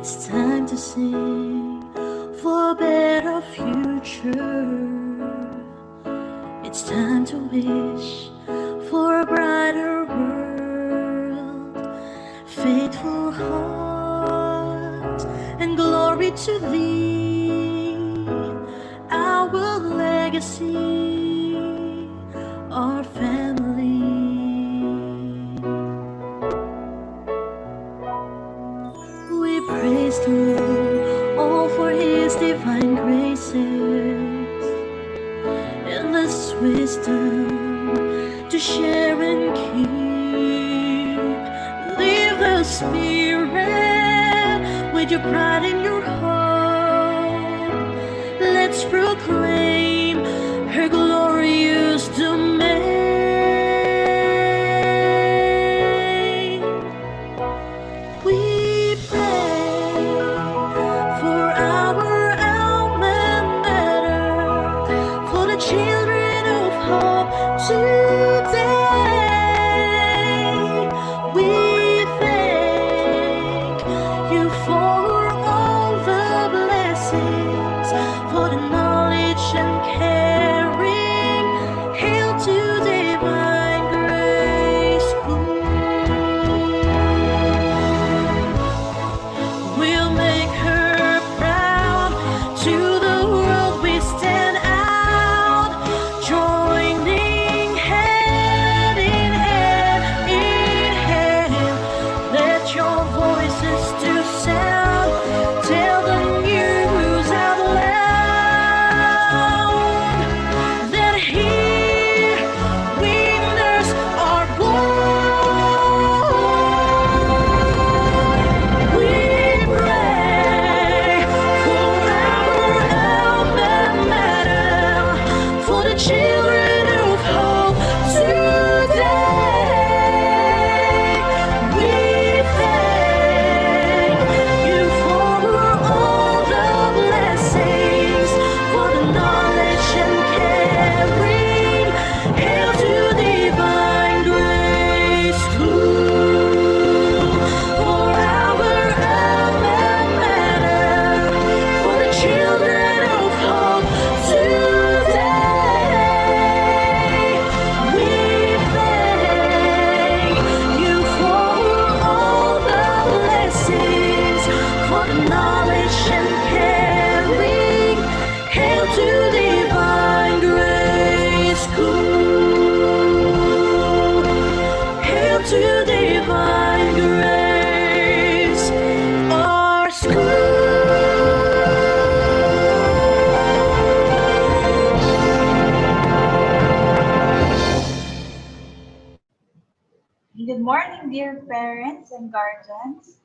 It's time to sing for a better future. It's time to wish for a brighter world. Faithful hearts and glory to Thee, our legacy, our family. We praise the Lord, all for His divine graces, endless wisdom to share and keep. Live the Spirit with your pride in your heart. Let's proclaim her glorious domain. We pray for our alma mater, for the children of hope today. We thank you for all the blessings, for the knowledge and caring. Hail to divine grace school. We'll make her proud. To the world we stand out, joining hand in hand, in hand. Let your voices to sound. Tell the news out loud that here winners are born. We pray for our alma mater, for the children of hope today. We thank you for all the blessings, for the knowledge and caring. Hail to divine grace school. For our alma mater, for the children of hope today. We thank you for all the blessings, for the knowledge and caring. Hail to divine grace school. Hail to divine grace, our school. Good morning, dear parents and guardians.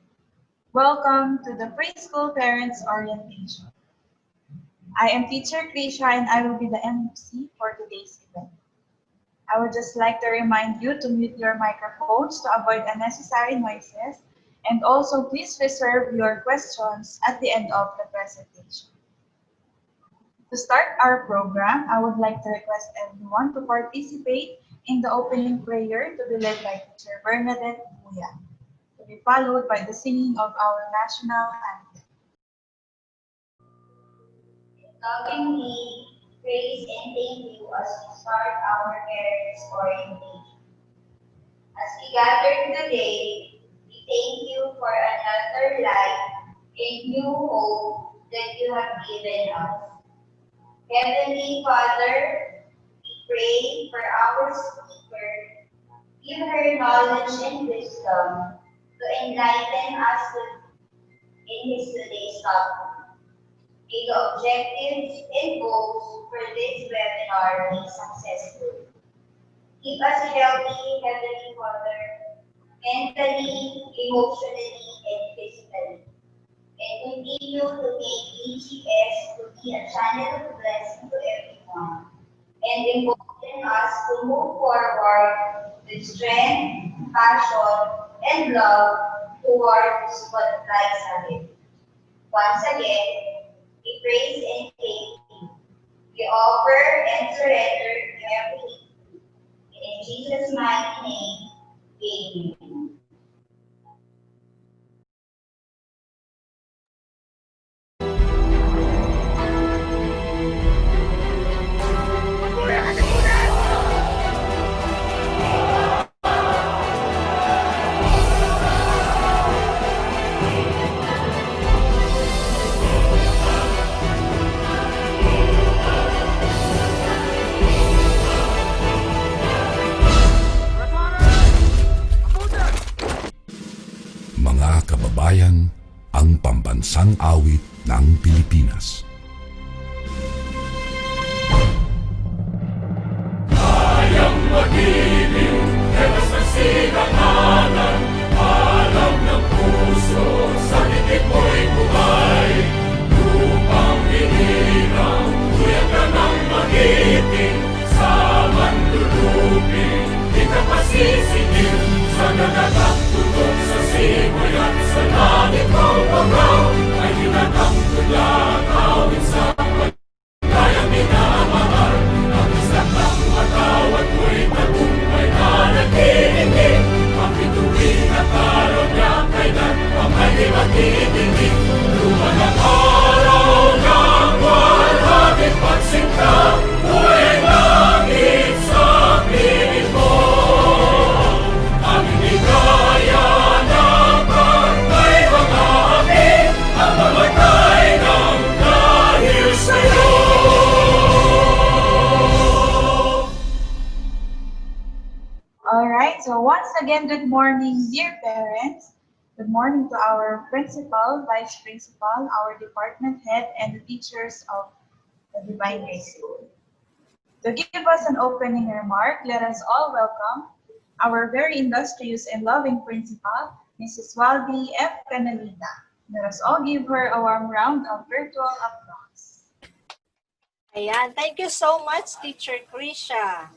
Welcome to the Preschool Parents Orientation. I am Teacher Krisha and I will be the MC for today's event. I would just like to remind you to mute your microphones to avoid unnecessary noises, and also please reserve your questions at the end of the presentation. To start our program, I would like to request everyone to participate in the opening prayer to be led by Teacher Bernadette Buya, to be followed by the singing of our national anthem. Lovingly praise and thank you as we start our parents' orientation. As we gather today, we thank you for another life and new hope that you have given us. Heavenly Father, we pray for our speaker. Give her knowledge and wisdom to enlighten us in his today's topic. May the objectives and goals for this webinar be successful. Keep us healthy, Heavenly Father, mentally, emotionally, and physically. And continue to make EGS to be a channel of blessing to everyone, and embolden us to move forward with strength, passion, and love towards what lies ahead. Once again, we praise and thank you. We offer and surrender everything. In Jesus' mighty name, amen. mga kababayan, ang pambansang awit ng Pilipinas. Kayang magiliw, helas ng silanganan, alam ng puso, sa likid mo'y buhay. Lupang hinirang, tuyag ka ng magiting, sa manluluping, di ka pasisingil, sa nagagang tutok sa simoy at sa langit mong pagaw, ay hinatang tulang awit sa pagkayang minamahal. Ang isang ng matawad mo'y tagumpay na nagtitingin, ang bituin at araw niya kailan ang ay magtitingin. Luman ang araw ng walhagit pagsinta, buhay langit sa piling mo. Ang higaya ng pagkay mga amin, ang mamatay ng dahil sa'yo. Alright, so once again, good morning, dear parents. Good morning to our principal, vice principal, our department head, and the teachers of the Divine Grace School. To give us an opening remark, let us all welcome our very industrious and loving principal, Mrs. Waldy F. Canalida. Let us all give her a warm round of virtual applause. Ayan. Thank you so much, Teacher Krisha.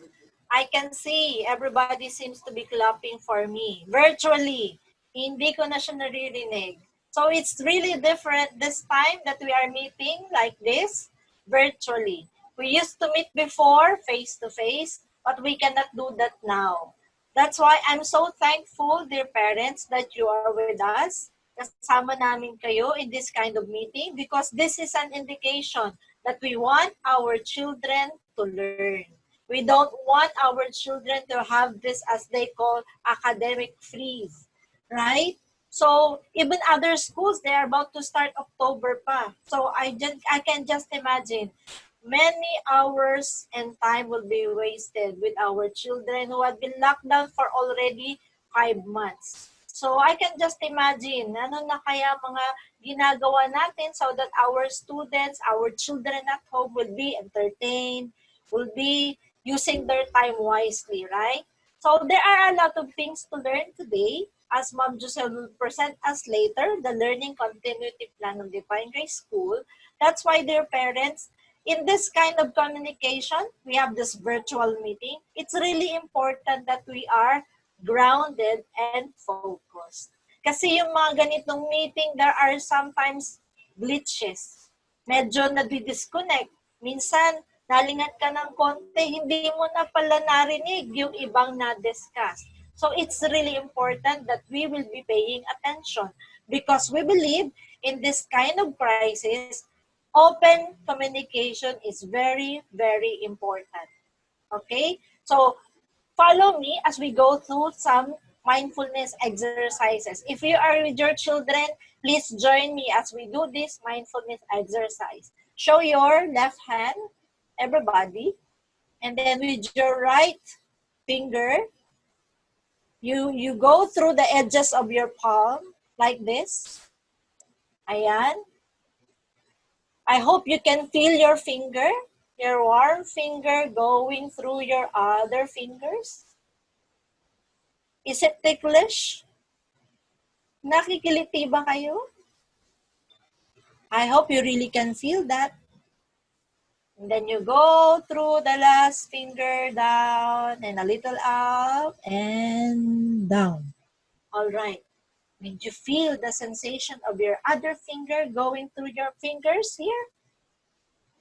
I can see everybody seems to be clapping for me virtually. Hindi ko na siya naririnig. So it's really different this time that we are meeting like this virtually. We used to meet before face-to-face, but we cannot do that now. That's why I'm so thankful, dear parents, that you are with us. Kasama namin kayo in this kind of meeting because this is an indication that we want our children to learn. We don't want our children to have this as they call academic freeze, right? So even other schools, they are about to start October pa. So I can just imagine many hours and time will be wasted with our children who have been locked down for already 5 months. So I can just imagine, ano na kaya mga ginagawa natin so that our students, our children at home will be entertained, will be using their time wisely, right? So there are a lot of things to learn today. As Ma'am Giselle will present us later, the Learning Continuity Plan of Divine Grace School. That's why, dear parents, in this kind of communication, we have this virtual meeting. It's really important that we are grounded and focused. Kasi yung mga ganitong meeting, there are sometimes glitches. Medyo nadi-disconnect. Minsan, nalingat ka ng konti, hindi mo na pala narinig yung ibang na-discuss. So it's really important that we will be paying attention because we believe in this kind of crisis, open communication is very, very important. Okay? So follow me as we go through some mindfulness exercises. If you are with your children, please join me as we do this mindfulness exercise. Show your left hand, everybody, and then with your right finger, you go through the edges of your palm like this. Ayan. I hope you can feel your finger, your warm finger going through your other fingers. Is it ticklish? Nakikiliti ba kayo? I hope you really can feel that. And then you go through the last finger down and a little up and down. All right. Did you feel the sensation of your other finger going through your fingers here?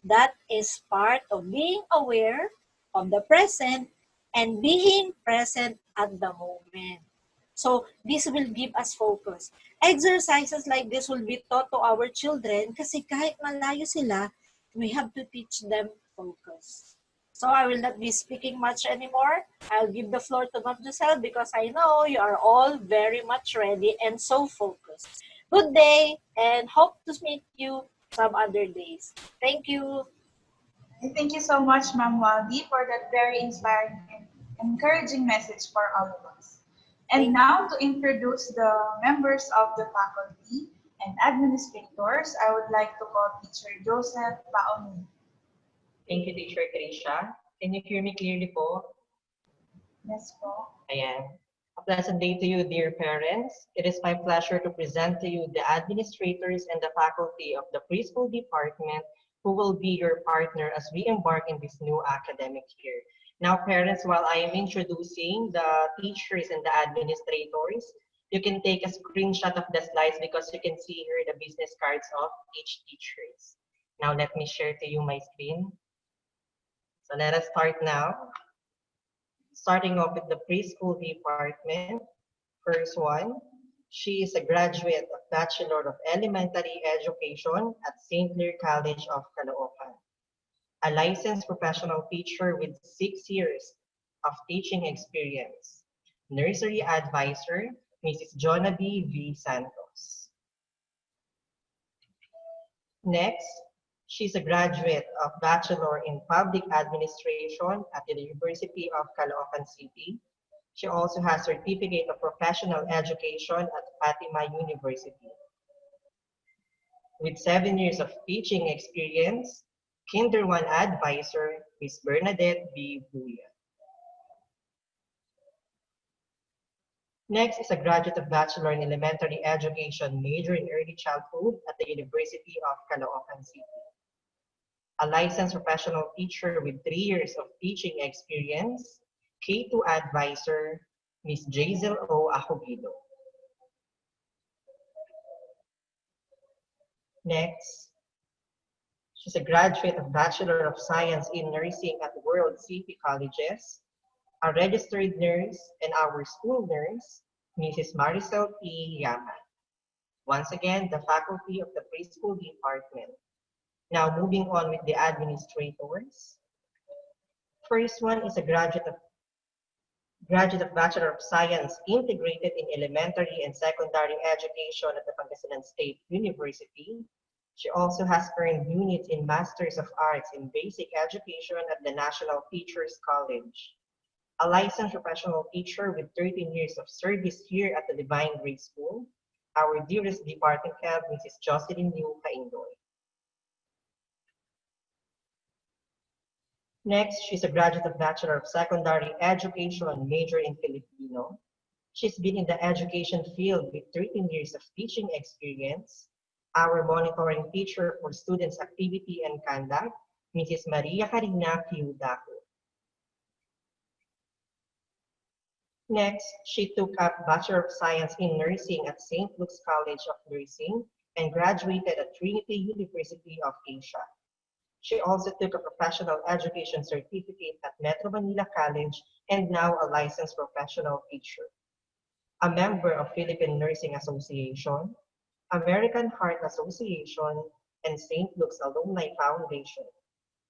That is part of being aware of the present and being present at the moment. So this will give us focus. Exercises like this will be taught to our children kasi kahit malayo sila, we have to teach them focus. So I will not be speaking much anymore. I'll give the floor to Ma'am Giselle because I know you are all very much ready and so focused. Good day and hope to meet you some other days. Thank you. Thank you so much, Ma'am Waldy, for that very inspiring and encouraging message for all of us. And now to introduce the members of the faculty and administrators, I would like to call Teacher Joseph Paoni. Thank you, Teacher Krisha. Can you hear me clearly po? Yes po. Ayan. A pleasant day to you, dear parents. It is my pleasure to present to you the administrators and the faculty of the preschool department who will be your partner as we embark in this new academic year. Now, parents, while I am introducing the teachers and the administrators, you can take a screenshot of the slides because you can see here the business cards of each teachers. Now, let me share to you my screen. So let us start now. Starting off with the preschool department. First one, she is a graduate of Bachelor of Elementary Education at St. Clair College of Caloocan. A licensed professional teacher with 6 years of teaching experience. Nursery advisor, Mrs. Jonaby V. Santos. Next, she's a graduate of Bachelor in Public Administration at the University of Caloocan City. She also has Certificate of Professional Education at Fatima University. With 7 years of teaching experience, Kinder 1 advisor, Ms. Bernadette B. Buya. Next is a graduate of Bachelor in Elementary Education, major in Early Childhood at the University of Caloocan City. A licensed professional teacher with 3 years of teaching experience, K2 advisor, Ms. Jazel O. Acogido. Next, she's a graduate of Bachelor of Science in Nursing at World City Colleges, a registered nurse and our school nurse, Mrs. Maricel P. Yaman. Once again, the faculty of the preschool department. Now moving on with the administrators. First one is a graduate of Bachelor of Science integrated in elementary and secondary education at the Pangasinan State University. She also has earned units in Masters of Arts in Basic Education at the National Teachers College. A licensed professional teacher with 13 years of service here at the Divine Grace School. Our dearest department head, Mrs. Jocelyn Yu Kaindoy. Next, she's a graduate of Bachelor of Secondary Education, major in Filipino. She's been in the education field with 13 years of teaching experience. Our monitoring teacher for students' activity and conduct, Mrs. Maria Karina Q. Daco. Next, she took up Bachelor of Science in Nursing at St. Luke's College of Nursing and graduated at Trinity University of Asia. She also took a professional education certificate at Metro Manila College and now a licensed professional teacher. A member of Philippine Nursing Association, American Heart Association, and St. Luke's Alumni Foundation.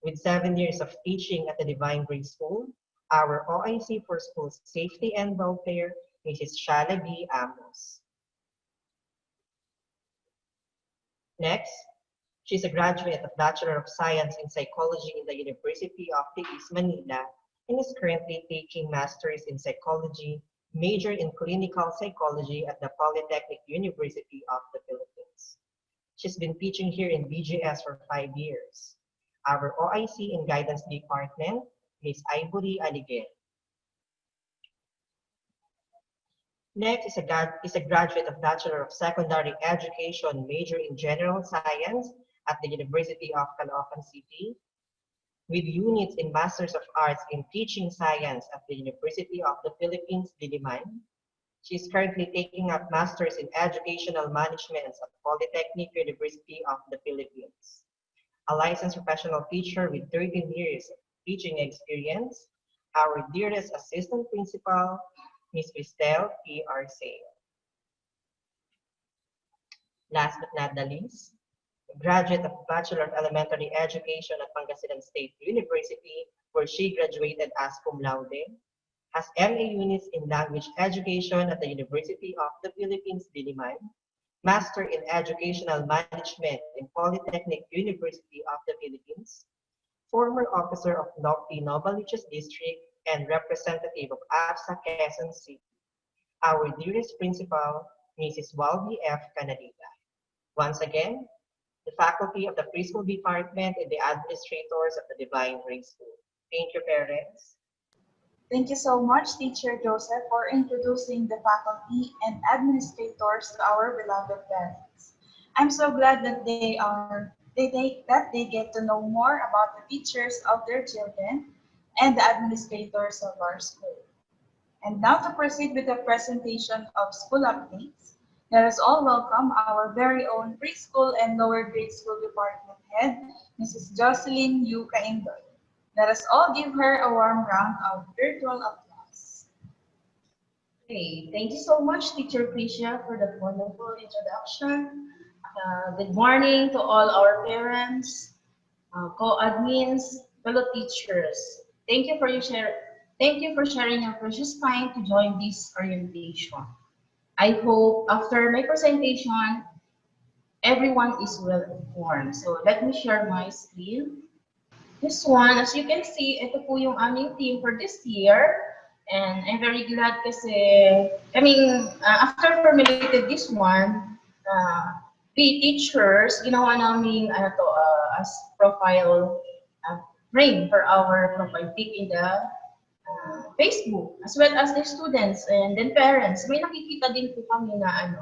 With 7 years of teaching at the Divine Grace School, our OIC for School Safety and Welfare, Mrs. Shala B. Amos. Next, she's a graduate of Bachelor of Science in Psychology in the University of the East Manila and is currently taking Masters in Psychology, major in Clinical Psychology at the Polytechnic University of the Philippines. She's been teaching here in BGS for 5 years. Our OIC and Guidance Department, Ms. Ivory Aliguen. Next is a graduate of Bachelor of Secondary Education, major in General Science at the University of Caloocan City, with units in Masters of Arts in Teaching Science at the University of the Philippines, Diliman. She is currently taking up Masters in Educational Management at Polytechnic University of the Philippines. A licensed professional teacher with 13 years of teaching experience, our dearest assistant principal, Ms. Cristel P. Arceo. Last but not the least, a graduate of Bachelor of Elementary Education at Pangasinan State University, where she graduated as cum laude, has MA units in Language Education at the University of the Philippines, Diliman, Master in Educational Management in Polytechnic University of the Philippines, former officer of NOPI Novaliches District, and representative of APSA Quezon City. our dearest principal, Mrs. Walby F. Canadiga. Once again, the faculty of the preschool department and the administrators of the Divine Grace School. Thank you, parents. Thank you so much, Teacher Joseph, for introducing the faculty and administrators to our beloved parents. I'm so glad that they get to know more about the teachers of their children and the administrators of our school. And now to proceed with the presentation of school updates, let us all welcome our very own preschool and lower grade school department head, Mrs. Jocelyn Yu Kaindoy. Let us all give her a warm round of virtual applause. Hey, thank you so much, Teacher Prisha, for that wonderful introduction. Good morning to all our parents, co-admins, fellow teachers. Thank you for your share. Thank you for sharing your precious time to join this orientation. I hope after my presentation, everyone is well informed. So let me share my screen. This one, as you can see, ito po yung aming team for this year. And I'm very glad kasi, after formulated this one, we teachers, ginawa namin as profile frame for our profile pic in the Facebook, as well as the students and then parents. May nakikita din po kami na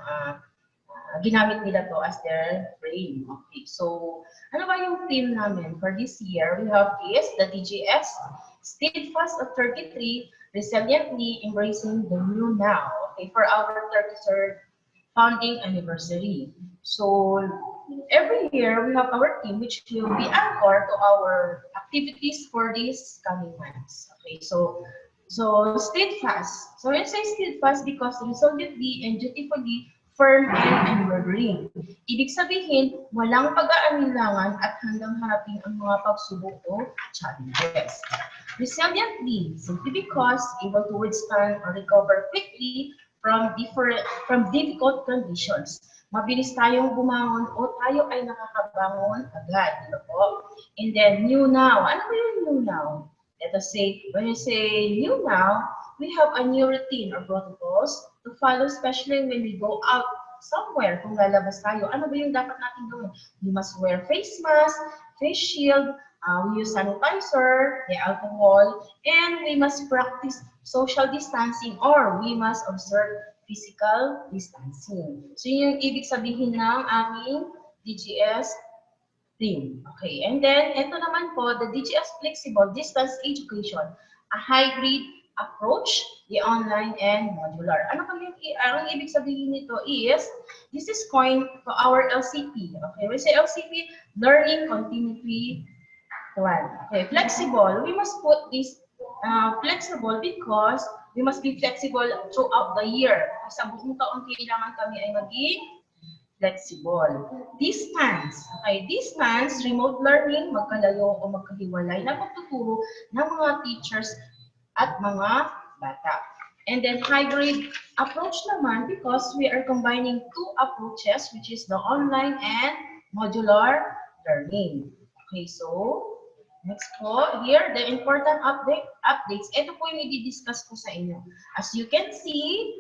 ginamit nila to as their frame. Okay, so ano ba yung theme namin for this year? We have this, the DGS, Steadfast of 33, Resiliently Embracing the New Now, okay, for our 33rd founding anniversary. So every year we have our team which will be anchored to our activities for these coming months. Okay, so steadfast. So when I say steadfast, because resolutely and dutifully firm and unwavering. Ibig sabihin, walang pag-aalinlangan at handang harapin ang mga pagsubok o challenges. Resiliently, simply because able to withstand or recover quickly from difficult conditions. Mabilis tayong bumangon o tayo ay nakakabangon agad. Po? And then, new now. Ano ba yung new now? Let us say, when you say new now, we have a new routine or protocols to follow, especially when we go out somewhere, kung lalabas tayo. Ano ba yung dapat natin gawin? We must wear face mask, face shield, we use sanitizer, the alcohol, and we must practice social distancing or we must observe physical distancing. So yun yung ibig sabihin ng aming DGS theme. Okay, and then ito naman po, the DGS Flexible Distance Education, a hybrid approach, the online and modular. Ano kami ang ibig sabihin nito is, this is coined for our LCP. Okay, we say LCP, Learning Continuity Plan. Okay, flexible, we must put this flexible because we must be flexible throughout the year. Sa buong taon, kailangan kami ay maging flexible. Distance. Okay, distance, remote learning, magkalayo o magkahiwalay na pagtuturo ng mga teachers at mga bata. And then hybrid approach naman because we are combining two approaches, which is the online and modular learning. Okay, so next po, here, the important updates. Ito po yung i-discuss ko sa inyo. As you can see,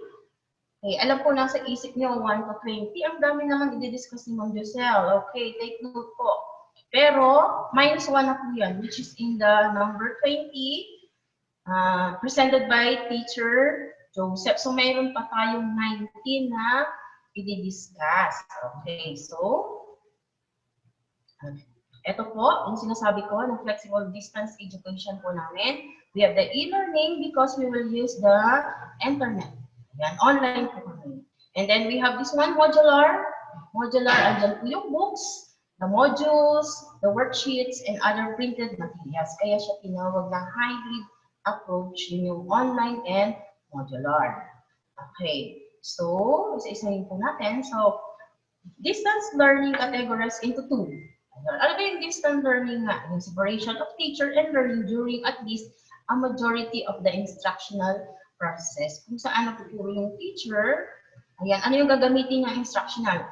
okay, alam po nasa isip nyo, 1 to 20. Ang dami naman i-discuss ni Ma'am Joselle. Okay, take note po. Pero, minus 1 na po yan, which is in the number 20, presented by Teacher Joseph. So, mayroon pa tayong 19 na i-discuss. Okay, so, ito po, yung sinasabi ko, ng flexible distance education po namin. We have the e-learning because we will use the internet. Yan, online po kami. And then we have this one, modular. Modular, andyan po yung books, the modules, the worksheets, and other printed materials. Kaya siya tinawag na hybrid approach yung online and modular. Okay, so, isa-isahin po natin. So, distance learning categorized into two. Ano ba yung distance learning nga? Yung separation of teacher and learning during at least a majority of the instructional process. Kung saan natuturo yung teacher, ayan, ano yung gagamitin ng instructional?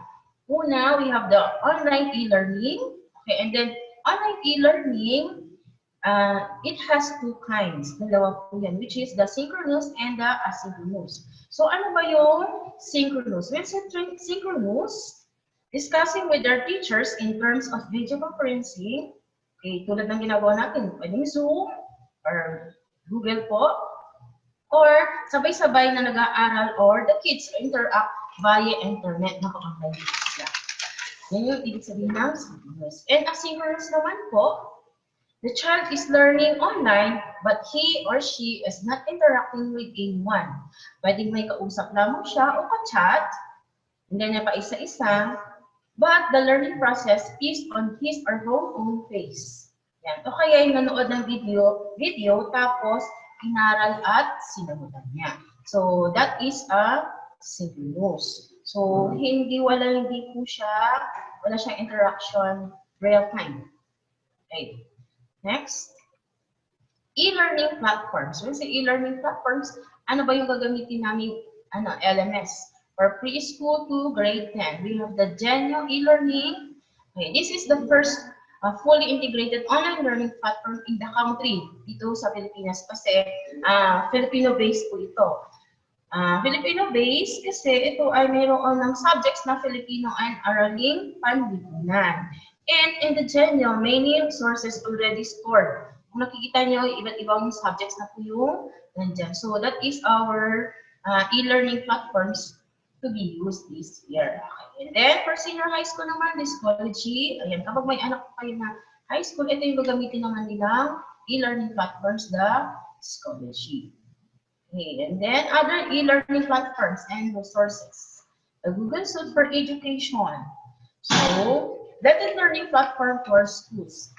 Una, we have the online e-learning. Okay, and then online e-learning, it has two kinds. Dalawa po yan, which is the synchronous and the asynchronous. So ano ba yung synchronous? When synchronous, discussing with their teachers in terms of video conferencing, okay, tulad ng ginagawa natin, pwedeng Zoom or Google po, or sabay-sabay na nag-aaral or the kids interact via internet na kapag sila. Yan yung ibig sabihin ng synchronous. And asynchronous naman po, the child is learning online but he or she is not interacting with anyone. Pwedeng may kausap lamang siya o ka-chat, hindi niya pa isa-isa, but the learning process is on his or her own pace. Yan. O kaya yung nanood ng video tapos inaral at sinagutan niya. So, that is a synchronous. So, wala siyang interaction real time. Okay. Next. E-learning platforms. When say e-learning platforms, ano ba yung gagamitin namin LMS? For preschool to grade 10, we have the Genio e-learning. Okay, this is the first fully integrated online learning platform in the country dito sa Pilipinas kasi Filipino-based po ito. Filipino-based kasi ito ay mayroon ng subjects na Filipino and Araling Panlipunan. And in the Genio, many resources already stored. Kung nakikita niyo, iba't ibang subjects na po yung nandyan. So that is our e-learning platforms to be used this year. Okay. And then, for senior high school naman, Discology. Ayan, kapag may anak po kayo na high school, ito yung gagamitin naman nilang e-learning platforms, the Discology. Okay. And then, other e-learning platforms and resources. The Google Suite for Education. So, that is learning platform for schools.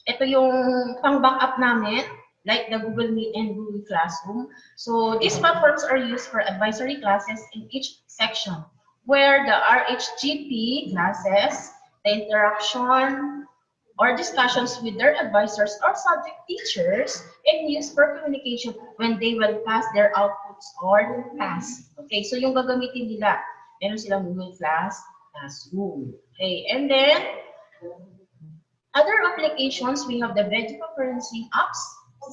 Ito yung pang-backup namin, like the Google Meet and Google Classroom. So these platforms are used for advisory classes in each section, where the RHGP classes, the interaction or discussions with their advisors or subject teachers, and used for communication when they will pass their outputs or tasks. Okay, so yung gagamitin nila, meron silang Google Classroom. Okay, and then other applications, we have the video conferencing apps,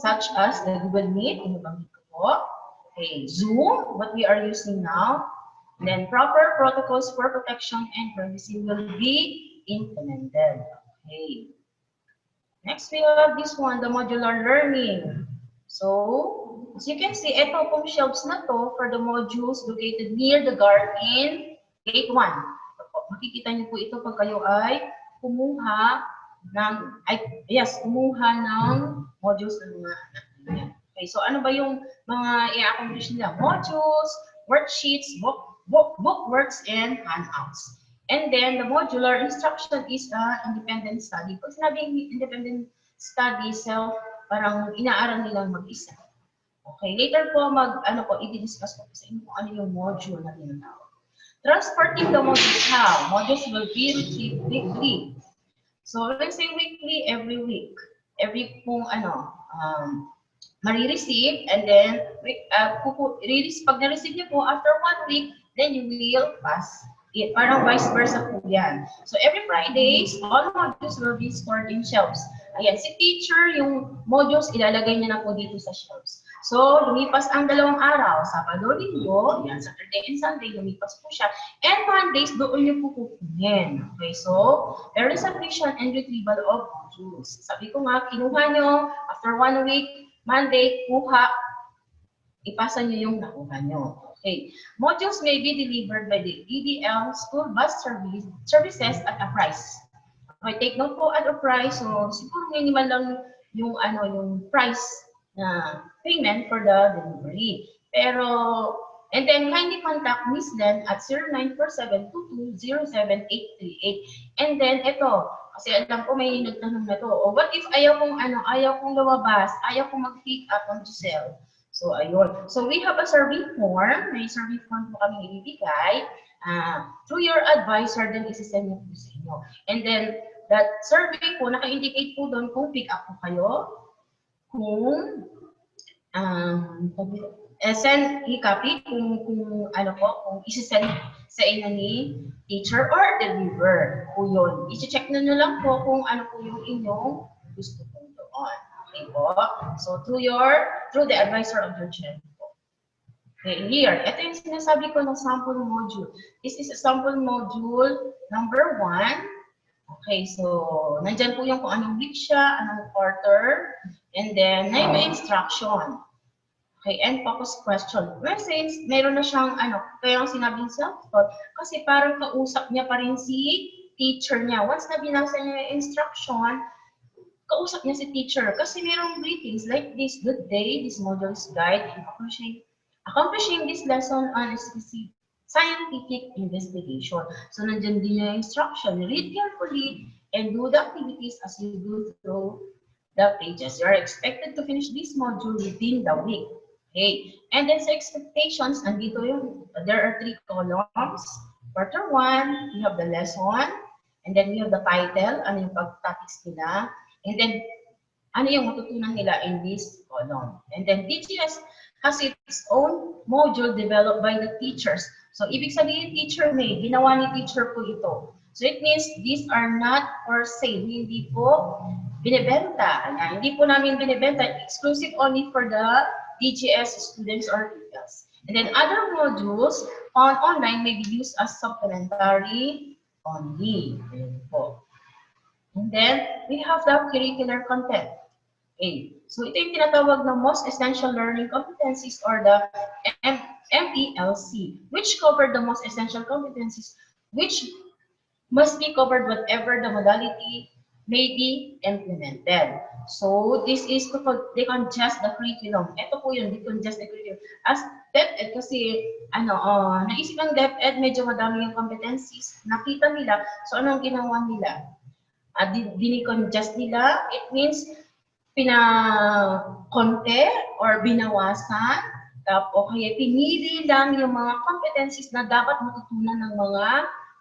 such as the Google Meet, okay, Zoom, what we are using now, then proper protocols for protection and privacy will be implemented. Okay. Next, we have this one, the modular learning. So, as you can see, ito pong shelves na to for the modules located near the guard in Gate 1. Makikita niyo po ito pag kayo ay kumuha ng modules ng mga anak niya. Okay, so ano ba yung mga i-accomplish nila? Modules, worksheets, bookworks, and handouts. And then, the modular instruction is independent study. Pag sinabing independent study, parang inaaral nilang mag-isa. Okay, later po, i-discuss ko sa inyo kung ano yung module na tinatawag. Transporting the modules how? Modules will be received weekly. So, let's say weekly, every week. Every kung marireceive, and then, pag na-receive niyo po, after 1 week, then you will pass it. Parang vice versa po yan. So, every Fridays, all modules will be stored in shelves. Ayan, si teacher, yung modules, ilalagay niya na po dito sa shelves. So, lumipas ang 2 araw. Sabado, Linggo, yan, Saturday and Sunday, lumipas po siya. And Mondays, doon niyo po kukunin. Okay, so, verification and retrieval of modules. Sabi ko nga, kinuha niyo, after 1 week, Monday, kuha, ipasa niyo yung nakuha niyo. Okay. Modules may be delivered by the EDL school bus services at a price. Okay, take note po at a price. So, siguro minimal lang yung price na payment for the delivery. Pero, and then kindly contact Miss Len at 094722078838. And then, ito, kasi alam ko may nagtanong na to. O, what if ayaw kong lumabas, ayaw kong mag-pick up on Giselle? So, ayun. So, we have a survey form. May survey form po kami ibibigay. Through your advisor, then isisend niyo po sa inyo. And then, that survey po, naka-indicate po doon kung pick up po kayo, kung send i-copy, kung isisend sa inyo ni teacher or deliver po yun. I-check na nyo lang po kung ano po yung inyong gusto po doon. Okay po. So, through the advisor of your child po. Okay, here, ito yung sinasabi ko ng sample module. This is a sample module number 1. Okay, so nandyan po yung kung anong week siya, anong quarter, and then na yung instruction. Okay, and focus question. Well, since meron na siyang kaya yung sinabing self-taught, kasi parang kausap niya pa rin si teacher niya. Once na binasa niya yung instruction, kausap niya si teacher kasi merong greetings like this: good day, this module's guide in accomplishing this lesson on a specific scientific investigation. So nandiyan din yung instruction: read carefully and do the activities as you go through the pages. You are expected to finish this module within the week. Okay, and then sa expectations, andito yung, there are 3 columns. Quarter 1, you have the lesson, and then you have the title, ano yung pag-topics nila, and then ano yung matutunan nila in this column. And then DGS has its own module developed by the teachers. So ibig sabihin, teacher may, ginawa ni teacher po ito. So it means these are not for sale, hindi po binibenta. Hindi po namin binibenta, exclusive only for the DGS students or pupils. And then other modules found online may be used as supplementary only. Ayan po. And then we have the curricular content. Okay. So ito yung tinatawag na most essential learning competencies or the MELC, which cover the most essential competencies which must be covered whatever the modality may be implemented. So this is to decongest the curriculum. Ito po yun, decongest the curriculum. As DepEd kasi, naisip ng DepEd, medyo madami yung competencies. Nakita nila, so anong ginawa nila? Dinicongest nila, it means pinakonte or binawasan, o kaya pinili lang yung mga competencies na dapat matutunan ng mga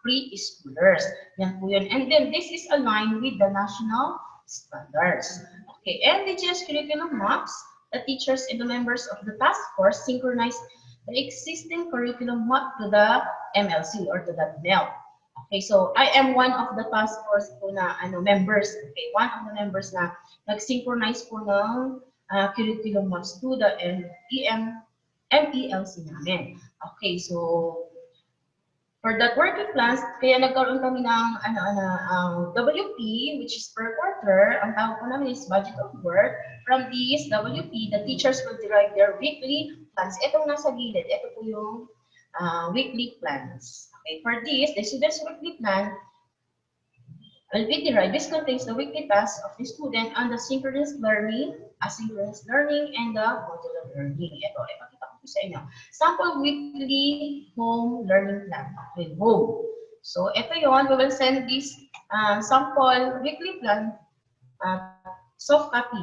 preschoolers. Yan po yun. And then this is aligned with the national standards. Okay, and the DGS curriculum maps, the teachers and the members of the task force synchronize the existing curriculum map to the MLC or to the MEL. Okay, so I am one of the task force po na members. Okay, one of the members na nag-synchronize po ng curriculum maps to the MELC namin. Okay, so for that working plans, kaya nagkaroon kami ng WP, which is per quarter. Ang tawag po namin is budget of work. From this WP, the teachers will derive their weekly plans. Itong nasa gilid, ito po yung weekly plans. Okay, for this, the student's weekly plan will be derived. This contains the weekly tasks of the student on the synchronous learning, asynchronous learning, and the modular learning. Ito, ipakita ko sa inyo. Sample weekly home learning plan. Okay, home. So, ito yon. We will send this sample weekly plan soft copy.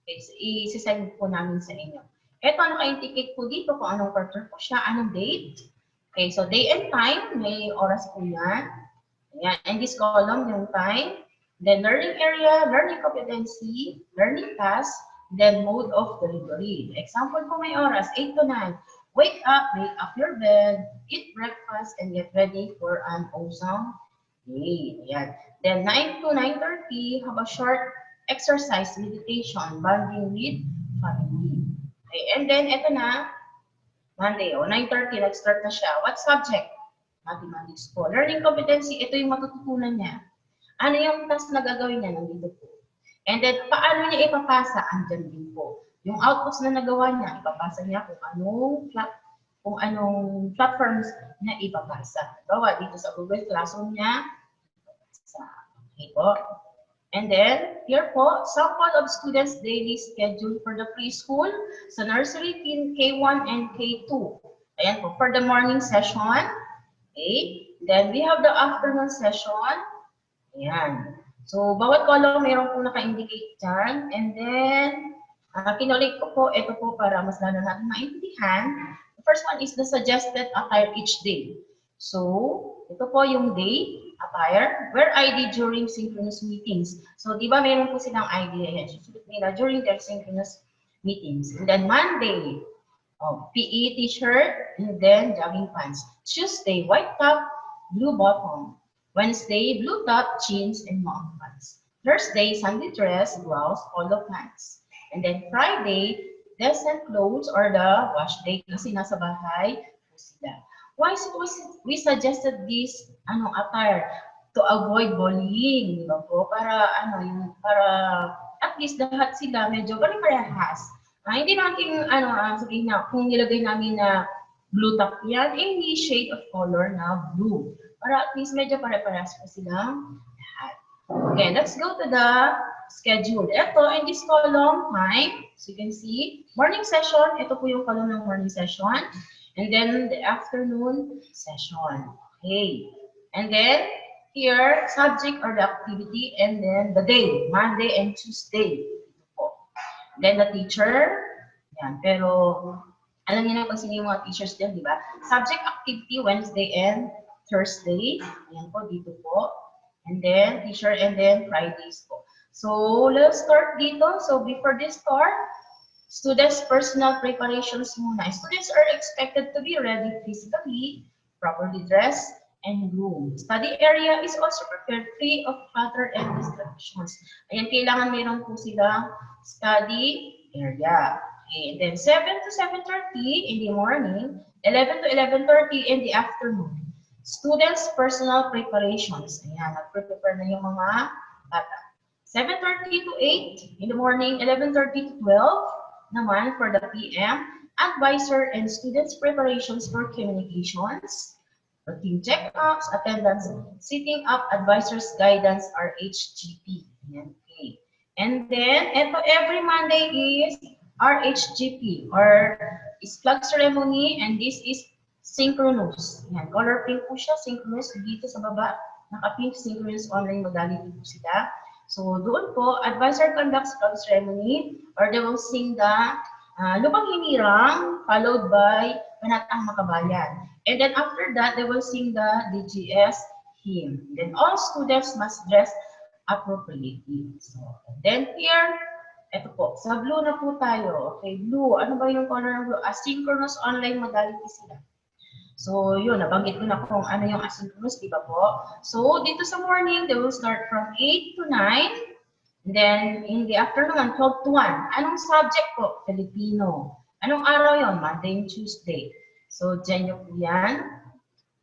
Okay, so, isi-send po namin sa inyo. Ito, naka-indicate po dito kung anong quarter po siya, anong date. Okay, so day and time, may oras po yan. Ayan, and this column, yung time. Then learning area, learning competency, learning task, then mode of delivery. Example po may oras, 8 to 9. Wake up, make up your bed, eat breakfast, and get ready for an awesome day. Ayan. Then 9 to 9:30, have a short exercise, meditation, bonding with family. Okay, and then ito na, Monday, 9:30, nag-start na siya. What subject? Mathematics po. Learning competency, ito yung matututunan niya. Ano yung task na gagawin niya? Nandito po. And then, paano niya ipapasa? Andyan din po. Yung outputs na nagawa niya, ipapasa niya kung anong platforms niya ipapasa. Bawa, dito sa Google Classroom niya, okay po. And then, here po, sample of students' daily schedule for the preschool, sa nursery, K1 and K2. Ayan po, for the morning session. Okay. Then, we have the afternoon session. Ayan. So, bawat column, mayroon po naka-indicate dyan. And then, kinulik ko po, ito po para mas lalo natin maintindihan. The first one is the suggested attire each day. So, ito po yung day attire, wear ID during synchronous meetings. So, di ba meron po silang ID ayan, susunod nila during their synchronous meetings. And then Monday, PE t-shirt, and then jogging pants. Tuesday, white top, blue bottom. Wednesday, blue top, jeans, and long pants. Thursday, Sunday dress, blouse, polo pants. And then Friday, decent clothes or the wash day kasi nasa bahay po sila. Why we suggested this attire to avoid bullying, di ba po? Para at least lahat sila medyo pare-parehas. Hindi natin sabihin na kung nilagay namin na blue top yan, any shade of color na blue. Para at least medyo pare-parehas po silang lahat. Okay, let's go to the schedule. Ito, in this column, time, so you can see, morning session, ito po yung column ng morning session. And then, the afternoon session. Okay. And then, here, subject or the activity, and then the day, Monday and Tuesday. Then, the teacher, yan. Pero, alam niyo na kung sino yung mga teachers din, di ba? Subject activity, Wednesday and Thursday. Yan po, dito po. And then, teacher, and then Fridays po. So, let's start dito. So, before this start, students' personal preparations muna. Students are expected to be ready physically, properly dressed, and groomed. Study area is also prepared free of clutter and distractions. Ayan, kailangan mayroon po sila study area. Okay, then 7 to 7:30 in the morning, 11 to 11:30 in the afternoon. Students' personal preparations. Ayan, nag-prepare na yung mga bata. 7:30 to 8 in the morning, 11:30 to 12 naman for the PM. Advisor and students' preparations for communications, routine check-ups, attendance, sitting up, advisors' guidance, RHGP. Ayan, okay. And then, every Monday is RHGP or is flag ceremony, and this is synchronous. Yan, color pink po siya, synchronous. Dito sa baba, naka-pink, synchronous online modality po sila. So, doon po, advisor conducts flag ceremony or they will sing the Lupang Hinirang followed by Panatang Makabayan. And then after that, they will sing the DGS hymn. Then all students must dress appropriately. So, then here, eto po, sa blue na po tayo. Okay, blue. Ano ba yung color ng blue? Asynchronous online modality sila. So, yun, nabanggit ko na kung ano yung asynchronous, di ba po? So, dito sa morning, they will start from 8 to 9. And then, in the afternoon, 12 to 1. Anong subject po? Filipino. Anong araw yon? Monday and Tuesday. So, dyan yung po yan.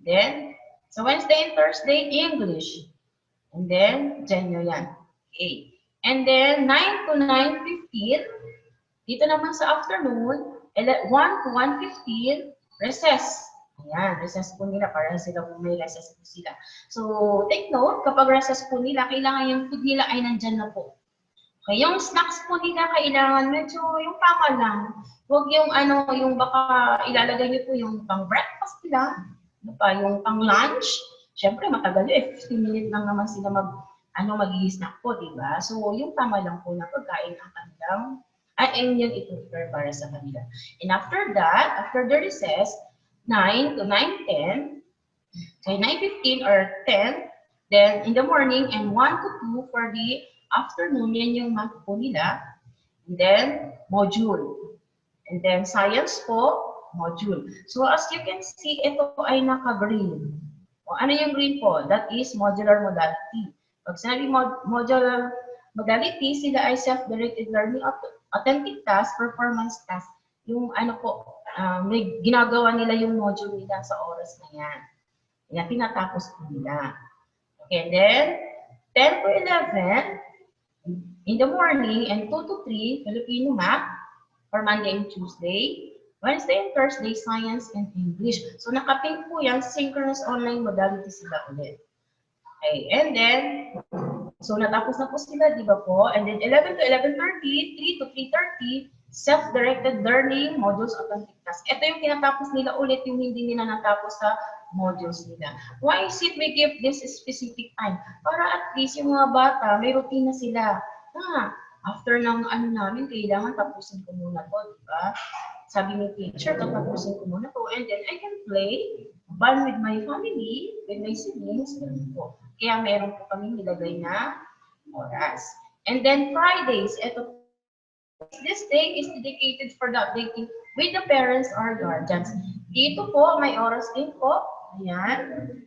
Then, sa Wednesday and Thursday, English. And then, dyan nyo yan. Okay. And then, 9 to 9:15. Dito naman sa afternoon, 1 to 1:15, recess. Ayan, recess po nila para sila kung may recess po sila. So, take note, kapag recess po nila, kailangan yung food nila ay nandyan na po. Okay, yung snacks po nila, kailangan medyo yung tama lang. Huwag yung yung baka ilalagay nyo po yung pang breakfast nila, yung pang lunch. Siyempre, matagal yun. 15 minutes lang naman sila mag-i-snack po, di ba? So, yung tama lang po na pagkain ang kanilang, yun i-prepare para sa kanila. And after that, after the recess, 9 to 9:10, okay, 9:15 or 10, then in the morning, and 1 to 2 for the afternoon, yan yung month po nila. And then, module. And then, science po, module. So, as you can see, ito ay naka-green. O, ano yung green po? That is modular modality. Pag sinabi modular modality, sila ay self-directed learning, authentic task, performance task. Yung may ginagawa nila yung module nila sa oras na yan. Yan, tinatapos po nila. Okay, then, 10 to 11, in the morning, and 2 to 3, Filipino math, for Monday and Tuesday. Wednesday and Thursday, science and English. So, nakapink po yan, synchronous online modality sila ulit. Okay, and then, so natapos na po sila, di ba po? And then 11 to 11:30, 3 to 3:30, self-directed learning, modules, authentic task. Ito yung tinatapos nila ulit, yung hindi nila natapos sa modules nila. Why is it we give this specific time? Para at least yung mga bata, may routine na sila. After ng namin, kailangan tapusin ko muna to, di ba? Sabi ni teacher, tapusin ko muna to, and then I can play, bond with my family, with my siblings, ganun po. Kaya meron po kami nilagay na oras. And then Fridays, this day is dedicated for the updating with the parents or guardians. Dito po, may oras din po. Ayan.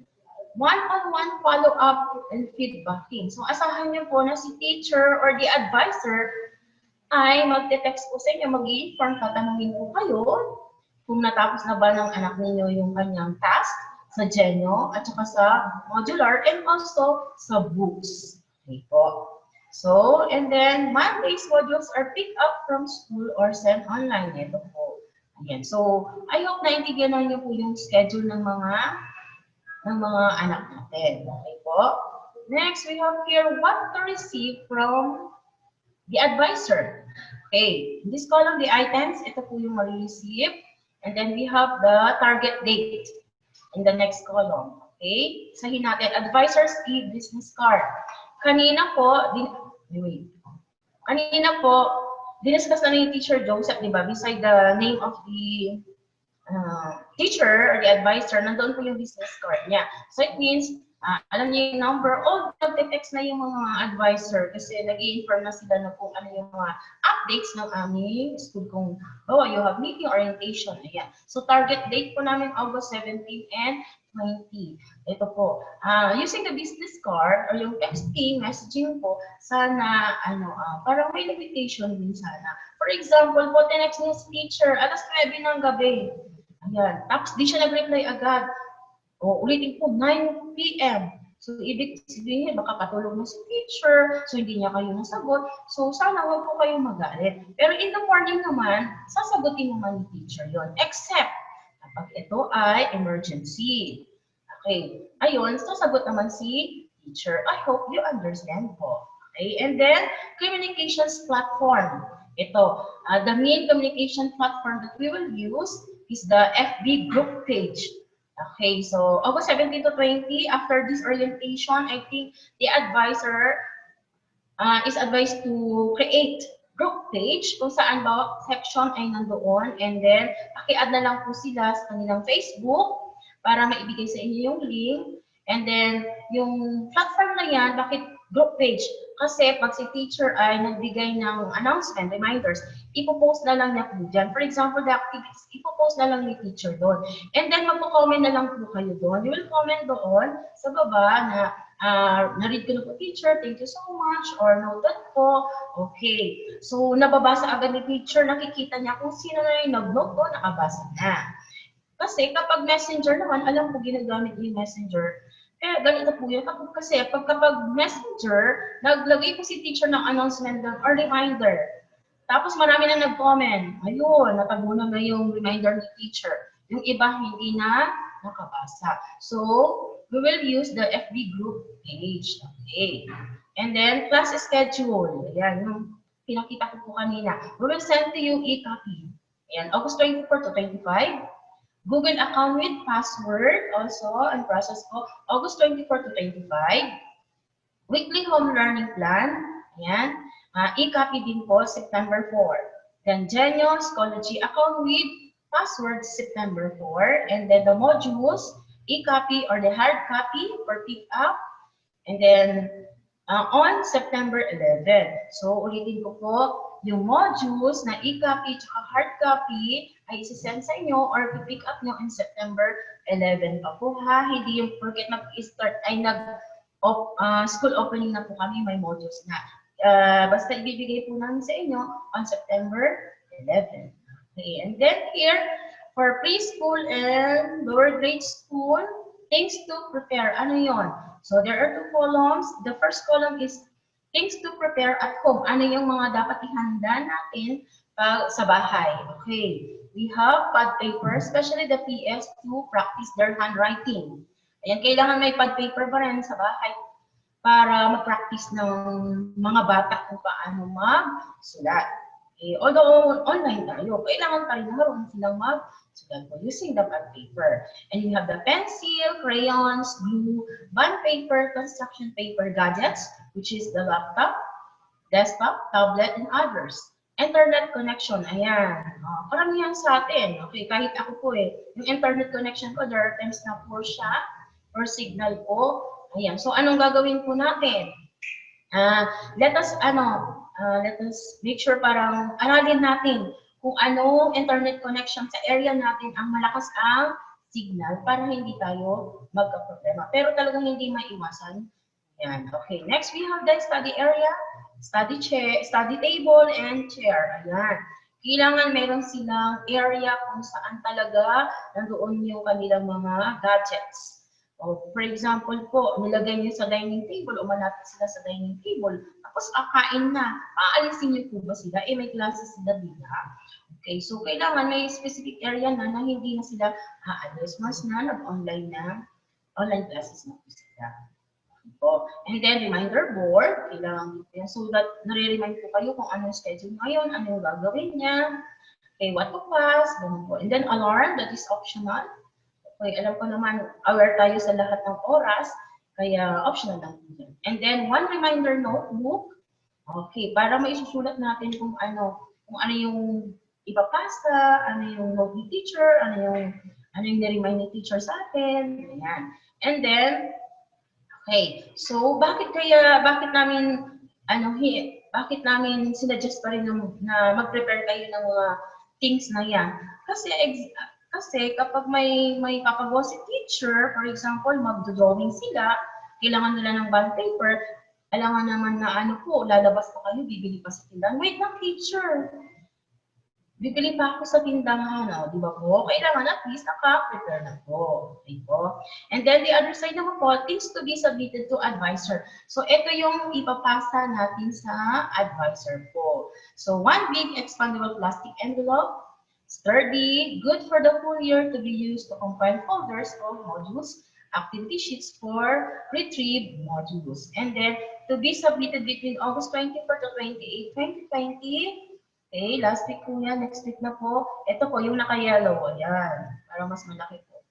One-on-one follow-up and feedbacking. So, asahan niyo po na si teacher or the advisor ay magte-text po sa inyo, mag-i-inform, tatanungin po kayo kung natapos na ba ng anak ninyo yung kanyang task sa Genyo at saka sa modular and also sa books. Okay po. So, and then Monday's modules are picked up from school or sent online. Ito po. Ayan. So, I hope naintindihan niyo po yung schedule ng mga anak natin. Okay po. Next, we have here what to receive from the advisor. Okay, in this column, the items, ito po yung ma-receive. And then we have the target date in the next column. Okay, sahin natin, advisor's e-business card. Kanina po, diniscuss na ni Teacher Joseph, di ba? Beside the name of the teacher or the advisor, nandoon po yung business card niya. So it means, alam niya yung number, nagte-text na yung mga advisor kasi nag-i-inform na sila na kung ano yung mga updates ng aming school kung, you have meeting orientation. Ayan. So target date po namin August 17 and 20. Ito po. Using the business card or yung texting, messaging po, sana, parang may limitation din sana. For example, po, tinext niya si teacher, alas 9 ng gabi. Ayan. Tapos di siya nag-reply agad. Ulitin po, 9 p.m. So, ibig sabihin, baka patulog na si teacher, so hindi niya kayo nasagot. So, sana huwag po kayong magalit. Pero in the morning naman, sasagutin naman ni teacher yon, except kapag ito ay emergency. Okay. Ayun, sasagot naman si teacher. I hope you understand po. Okay. And then, communications platform. Ito, the main communication platform that we will use is the FB group page. Okay, so August 17 to 20, after this orientation, I think the advisor is advised to create group page kung saan bawat section ay nandoon, and then paki-add na lang po sila sa kanilang Facebook para maibigay sa inyo yung link, and then yung platform na yan, bakit group page? Kasi pag si teacher ay nagbigay ng announcement, reminders, ipopost na lang niya po dyan. For example, the activities, ipopost na lang ni teacher doon. And then magpo-comment na lang po kayo doon. You will comment doon sa baba na na-read ko na po teacher, thank you so much, or noted po. Okay. So, nababasa agad ni teacher, nakikita niya kung sino na yung nag-note doon, nakabasa na. Kasi kapag messenger naman, alam ko ginagamit yung messenger. Kaya ganito po yun. Kasi kapag messenger, naglagay po si teacher ng announcement doon or reminder. Tapos marami na nag-comment. Ayun, natabunan na yung reminder ni teacher. Yung iba hindi na nakabasa. So, we will use the FB group page. Okay. And then, class schedule. Ayan, yung pinakita ko po kanina. We will send to you e-copy. Ayan, August 24 to 25. Google account with password also and process po August 24 to 25. Weekly home learning plan. Ayan. E-copy din po September 4. Then Genyo Schoology account with password September 4. And then the modules, e-copy or the hard copy for pick up. And then on September 11. So ulitin ko po, yung modules na e-copy at hard copy ay isi-send sa inyo or pick up nyo in September 11 pa po ha. Hindi yung forget mag-start ay school opening na po kami, may modules na. Basta ibibigay po namin sa inyo on September 11. Okay, and then here, for preschool and lower grade school, things to prepare. Ano yon? So there are two columns. The first column is things to prepare at home. Ano yung mga dapat ihanda natin sa bahay. Okay. We have pad paper, especially the PS to practice their handwriting. Ayan, kailangan may pad paper pa rin sa bahay para mag-practice ng mga bata kung paano magsulat. Okay. Although online tayo, kailangan pa rin marunong silang magsulat po using the pad paper. And you have the pencil, crayons, glue, bond paper, construction paper, gadgets, which is the laptop, desktop, tablet, and others. Internet connection, ayan. Karamihan sa atin. Okay, kahit ako po yung internet connection ko, there are times na poor siya, or signal po. Ayan, so anong gagawin po natin? Let us make sure parang aralin natin kung anong internet connection sa area natin ang malakas ang signal para hindi tayo magka-problema. Pero talagang hindi maiwasan. Ayan, okay. Next, we have the study area. study table, and chair. Ayan. Kailangan meron silang area kung saan talaga nandoon yung kanilang mga gadgets. O, for example po, nilagay niyo sa dining table o malapit sila sa dining table, tapos kakain na, aalisin niyo po ba sila? May classes sila bila. Okay, so kailangan may specific area na hindi na sila aalis. Mas na, online classes na po sila. Po. And then, reminder board, kailangan dito yan. So that, nare-remind po kayo kung anong schedule ngayon, ano yung gagawin niya, okay, what to class, ganun po. And then, alarm, that is optional. Okay, alam ko naman, aware tayo sa lahat ng oras, kaya optional lang po yan. And then, one reminder notebook, okay, para maisusulat natin kung ano yung ipapasa, ano yung note ni teacher, ano yung na-remind ni teacher sa atin, ayan. And then, okay, so bakit namin sinuggest pa rin na mag-prepare kayo ng mga things na yan? Kasi kapag may papagawa si teacher, for example, mag-drawing sila, kailangan nila ng bond paper, alangan naman na lalabas pa kayo, bibili pa sa tindahan. Wait lang, teacher. Bibili pa ako sa tindahan, di ba po? Kailangan at least naka-prepare na po. Okay po? And then the other side naman po, things to be submitted to advisor. So ito yung ipapasa natin sa advisor po. So one big expandable plastic envelope, sturdy, good for the full year to be used to combine folders or modules, activity sheets for retrieve modules. And then to be submitted between August 24 to 28, 2020. Okay, last week po yan, next week na po. Ito po, yung naka-yellow, ayan, para mas malaki po.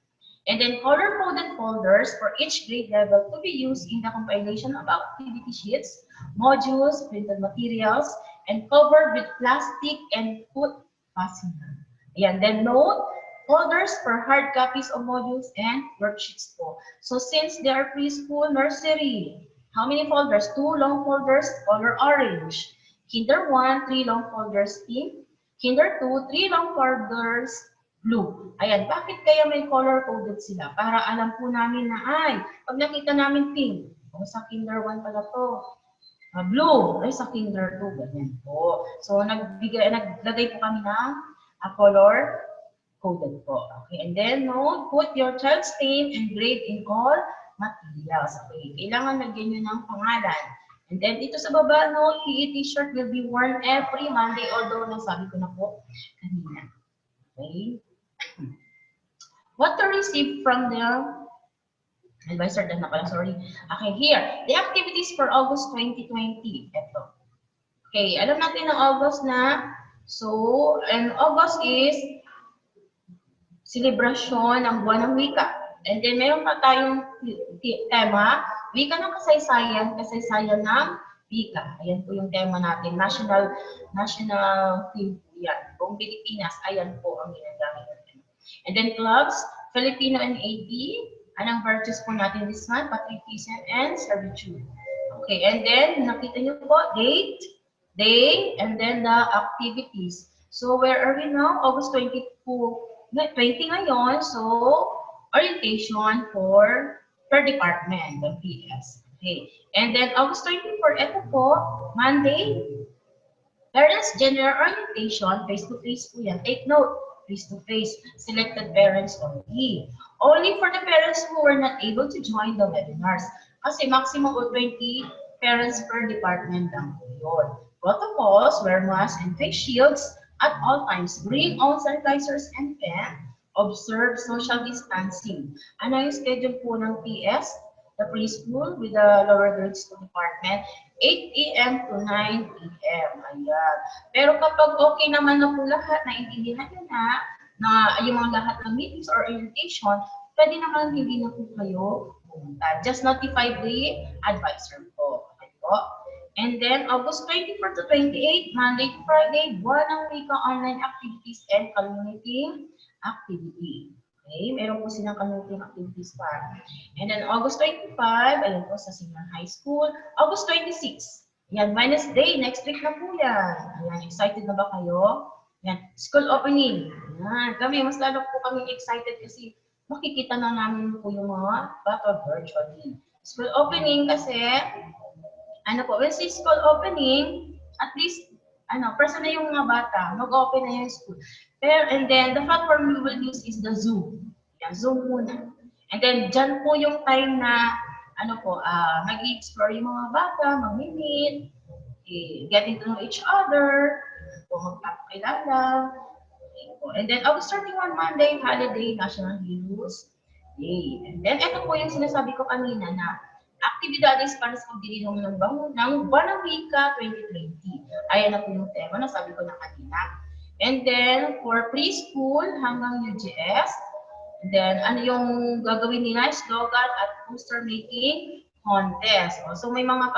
And then color-coded folders for each grade level to be used in the compilation of activity sheets, modules, printed materials, and covered with plastic and food fastener. Ayan, then note, folders for hard copies of modules and worksheets po. So since they are preschool nursery, how many folders? 2 long folders, color orange. Kinder 1, 3 long folders pink. Kinder 2, 3 long folders blue. Ayan, bakit kaya may color-coded sila? Para alam po namin na, pag nakita namin pink, sa Kinder 1 pala to. Blue, sa Kinder 2, ganyan po. So, naglagay po kami ng color-coded po. Okay, and then, put your child's name and grade in all materials. Okay, kailangan lagyan nyo ng pangalan. And then, dito sa baba, PE t-shirt will be worn every Monday, although nasabi ko na po kanina. Okay? What to receive from the advisor na pala, sorry. Okay, here. The activities for August 2020. Ito. Okay, alam natin ng August na. So, and August is celebration ng buwan ng wika. And then, meron pa tayong tema, wika ng kasaysayan ng wika. Ayan po yung tema natin. National theme po yan. Buong Pilipinas, ayan po ang ginagamit natin. And then clubs, Filipino and AP. Anong virtues po natin this month? Patriotism and servitude. Okay, and then, nakita niyo po, date, day, and then the activities. So, where are we now? August 20 ngayon. So, orientation per department, the PS. Okay. And then August 24, ito po, Monday, parents general orientation, face-to-face po yan. Take note, face-to-face, selected parents only. Only for the parents who were not able to join the webinars. Kasi maximum of 20 parents per department lang po yun. Protocols, wear masks and face shields at all times. Bring all sanitizers and pen. Observe social distancing. Ano yung schedule po ng PS, the preschool with the lower grade school department? 8 a.m. to 9 p.m. Ayan. Pero kapag okay naman na po lahat, naintindihan nyo na yung mga lahat ng meetings or orientation, pwede naman hindi na po kayo pumunta. Just notify the advisor po. Okay po. And then, August 24 to 28, Monday to Friday, buwan ng wika online activities and community activity. Okay, meron po silang community activities pa. And then August 25, ayun po sa senior high school. August 26, yan, Wednesday, next week na po yan. Ayan, excited na ba kayo? Yan, school opening. Yan, kami, mas lalo po kami excited kasi makikita na namin po yung mga bata virtually. School opening kasi, ano po, when school opening, at least, present na yung mga bata, mag-open na yung school. Pero, and then, the platform we will use is the Zoom. Yan, Zoom muna. And then, dyan po yung time na, mag-explore yung mga bata, mag-meet, getting to know each other, magpapakilala. And then, August 31, Monday, holiday, National Heroes Day. And then, ito po yung sinasabi ko kanina na aktibidades para sa pagdiriwang ng buwan ng wika 2020. Ayan na po yung tema na sabi ko na kanina. And then, for preschool hanggang UGS, and then, ano yung gagawin nila? Slogan at poster making contest. So, may mga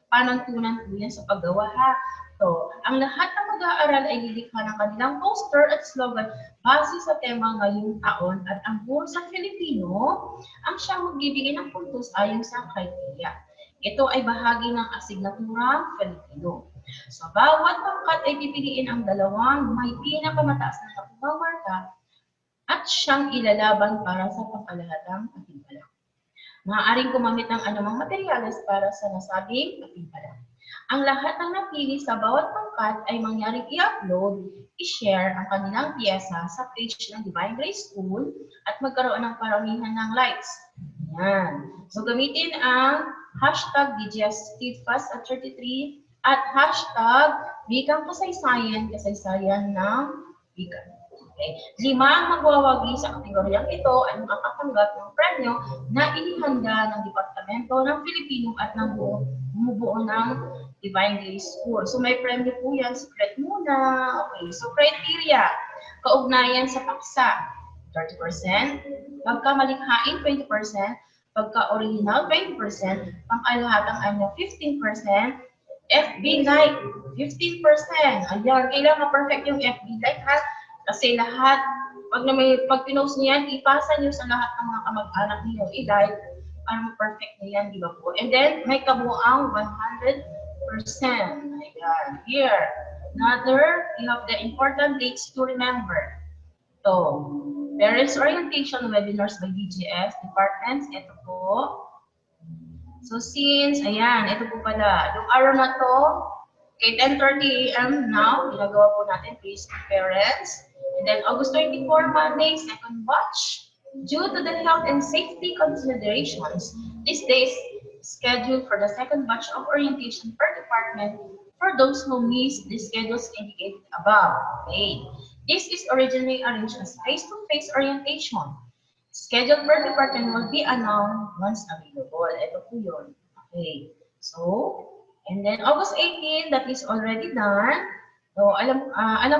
panuntunan po yan sa paggawa ha. So, ang lahat ng mag-aaral ay lilikha ng kanilang poster at slogan base sa tema ngayong taon at ang buong sa Filipino ang siyang magbibigay ng puntos ayon sa criteria. Ito ay bahagi ng asignaturang Filipino. Sa bawat pangkat ay pipiliin ang dalawang may pinakamataas na nakuhang marka at siyang ilalaban para sa pangkalahatang katimpala. Maaaring gumamit ng anumang materyales para sa nasabing katimpala. Ang lahat ng napili sa bawat pangkat ay mangyaring i-upload, i-share ang kanilang piyesa sa page ng Divine Grace School at magkaroon ng paramihan ng likes. Yan. So gamitin ang hashtag DGSTFast33 at hashtag Wikang Kasaysayan, kasaysayan ng wika. Okay. 5 magwawagi sa kategoryang ito ay makakatanggap ng premyo na inihanda ng Departamento ng Filipino at ng bumubuo ng Divine Grace School. So may premyo po yan, secret muna. Okay, so criteria, kaugnayan sa paksa, 30%, pagkamalikhain 20%, pagka-original 20%, pangkalahatang anyo 15%, FB like 15%. Ayan, kailangan perfect yung FB like ha. Kasi lahat, pag pinost niyo yan, ipasa niyo sa lahat ng mga kamag-anak niyo. I-like, parang perfect na yan, di ba po? And then, may kabuang 100%. Ayan, here. Another, you have the important dates to remember. So, parents orientation webinars by DGS departments. Ito po. So, since, ayan, ito po pala. Yung araw na to, okay, 10:30 a.m. now, ginagawa po natin preschool parents. And then August 24, Monday, second batch. Due to the health and safety considerations, this day is scheduled for the second batch of orientation per department for those who missed the schedules indicated above. Okay. This is originally arranged as face-to-face orientation. Schedule per department will be announced once available. Ito po yun. Okay. So, and then August 18, that is already done. So, alam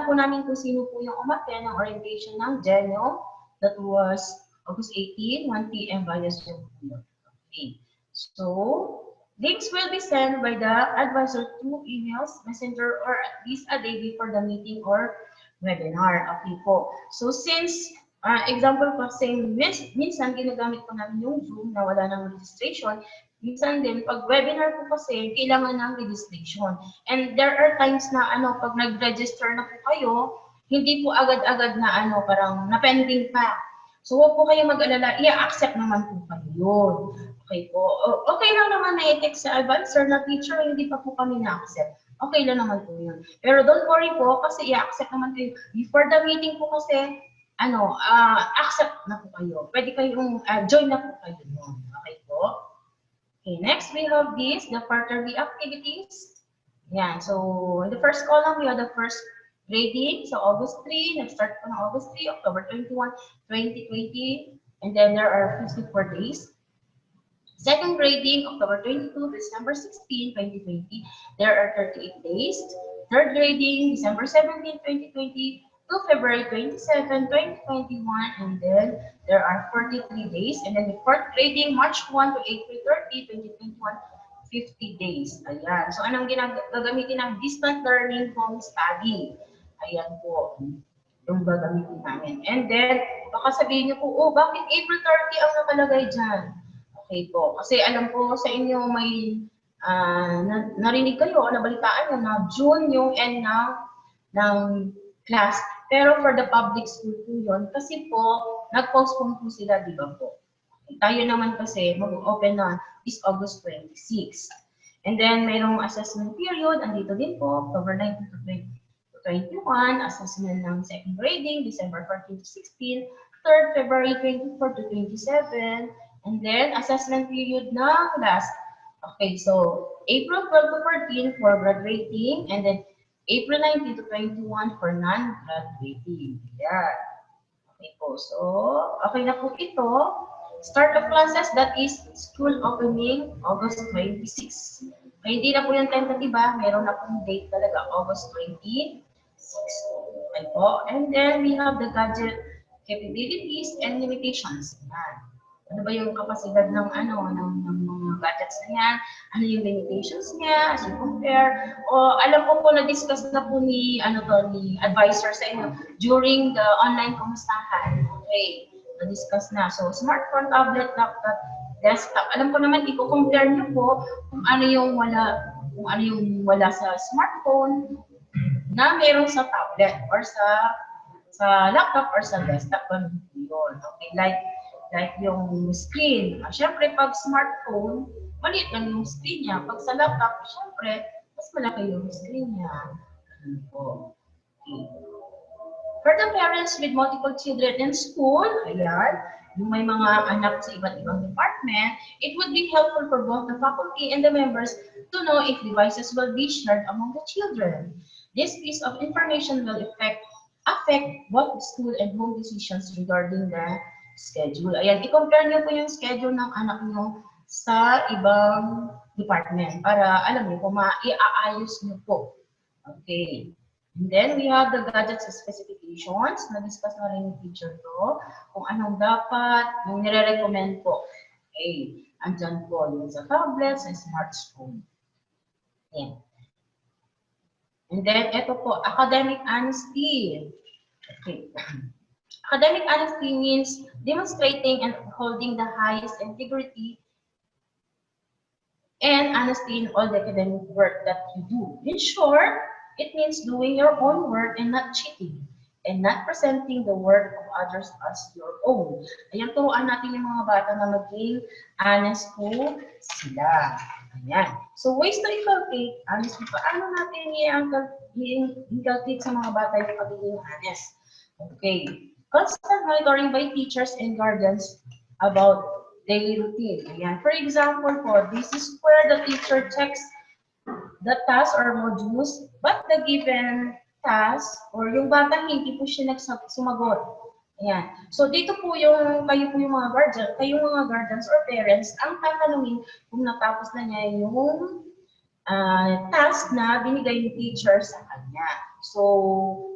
po namin kung sino po yung umattend ng orientation ng Genyo. That was August 18, 1 p.m. via Zoom. Okay. So, links will be sent by the advisor through emails, messenger, or at least a day before the meeting or webinar. Okay po. So, since, example po, minsan ginagamit po namin yung Zoom na wala ng registration. Minsan din, pag webinar po kasi, kailangan ng registration. And there are times na, pag nag-register na po kayo, hindi po agad-agad na, parang na-pending pa. So, huwag po kayo mag-alala, i-accept naman po kayo yun. Okay po. Okay lang naman na i-text sa advisor na teacher, hindi pa po kami na-accept. Okay lang naman po yun. Pero don't worry po, kasi i-accept naman kayo. Before the meeting po kasi, accept na po kayo. Pwede kayong join na po kayo. Okay po. Okay, next we have this, the quarterly activities. Yeah, so in the first column, we have the first grading. So August 3, nag-start po ng August 3, October 21, 2020, and then there are 54 days. Second grading, October 22, December 16, 2020, there are 38 days. Third grading, December 17, 2020, to February 27, 2021, and then there are 43 days. And then the fourth grading, March 1 to April 30, 2021, 50 days. Ayan. So, anong gagamitin ng distant learning home study? Ayan po, yung gagamitin namin. And then, baka sabihin niyo po, bakit April 30 ang nakalagay dyan? Okay po. Kasi alam po sa inyo may narinig kayo, nabalitaan nyo na June yung end ng class. Pero for the public school po yun, kasi po, nag-postpone po sila, di ba po? Tayo naman kasi, mag-open na is August 26. And then, mayroong assessment period, andito din po, October 19 to 21, assessment ng second grading, December 14 to 16, 3rd February 24 to 27, and then assessment period ng last. Okay, so April 12 to 14 for graduating, and then April 19 to 21 for non-graduating. Yeah. Okay po, so okay na po ito. Start of classes, that is school opening August 26. Okay, hindi na po yung tentative ba? Meron na pong date talaga, August 26. Okay po. And then we have the gadget capabilities and limitations. Yan. Ano ba yung kapasidad ng ng mga gadgets na yan? Ano yung limitations niya as you compare? O alam ko po na-discuss na po ni ni advisor sa inyo during the online kumustahan. Okay, na-discuss na. So smartphone, tablet, laptop, desktop. Alam ko naman i-compare niyo po kung ano yung wala sa smartphone na meron sa tablet or sa laptop or sa desktop. Yun. Okay, like yung screen. Siyempre, pag smartphone, maliit lang yung screen niya. Pag sa laptop, siyempre, mas malaki yung screen niya. Okay. For the parents with multiple children in school, ayan, yung may mga anak sa iba't ibang department, it would be helpful for both the faculty and the members to know if devices will be shared among the children. This piece of information will affect both school and home decisions regarding the schedule. Ayan, i-compare niyo po yung schedule ng anak niyo sa ibang department para alam niyo kung maiaayos niyo po. Okay. And then we have the gadgets specifications. Na-discuss na rin yung teacher to. Kung anong dapat, yung nire-recommend po. Okay. Andyan po yung sa tablets and smartphone. Ayan. And then, ito po, academic honesty. Okay. Academic honesty means demonstrating and upholding the highest integrity and honesty in all the academic work that you do. In short, it means doing your own work and not cheating, and not presenting the work of others as your own. Ayan, turuan natin yung mga bata na maging honest po sila. Ayan. So, ways to inculcate honesty. Paano natin i-inculcate sa mga bata yung pagiging honest? Okay. Constant monitoring by teachers and guardians about daily routine. Ayan. For example po, this is where the teacher checks the task or modules, but the given task or yung bata hindi po siya sumagot. Ayan. So dito po kayo po yung mga guardians or parents ang tatanungin kung natapos na niya yung task na binigay ni teacher sa kanya. So,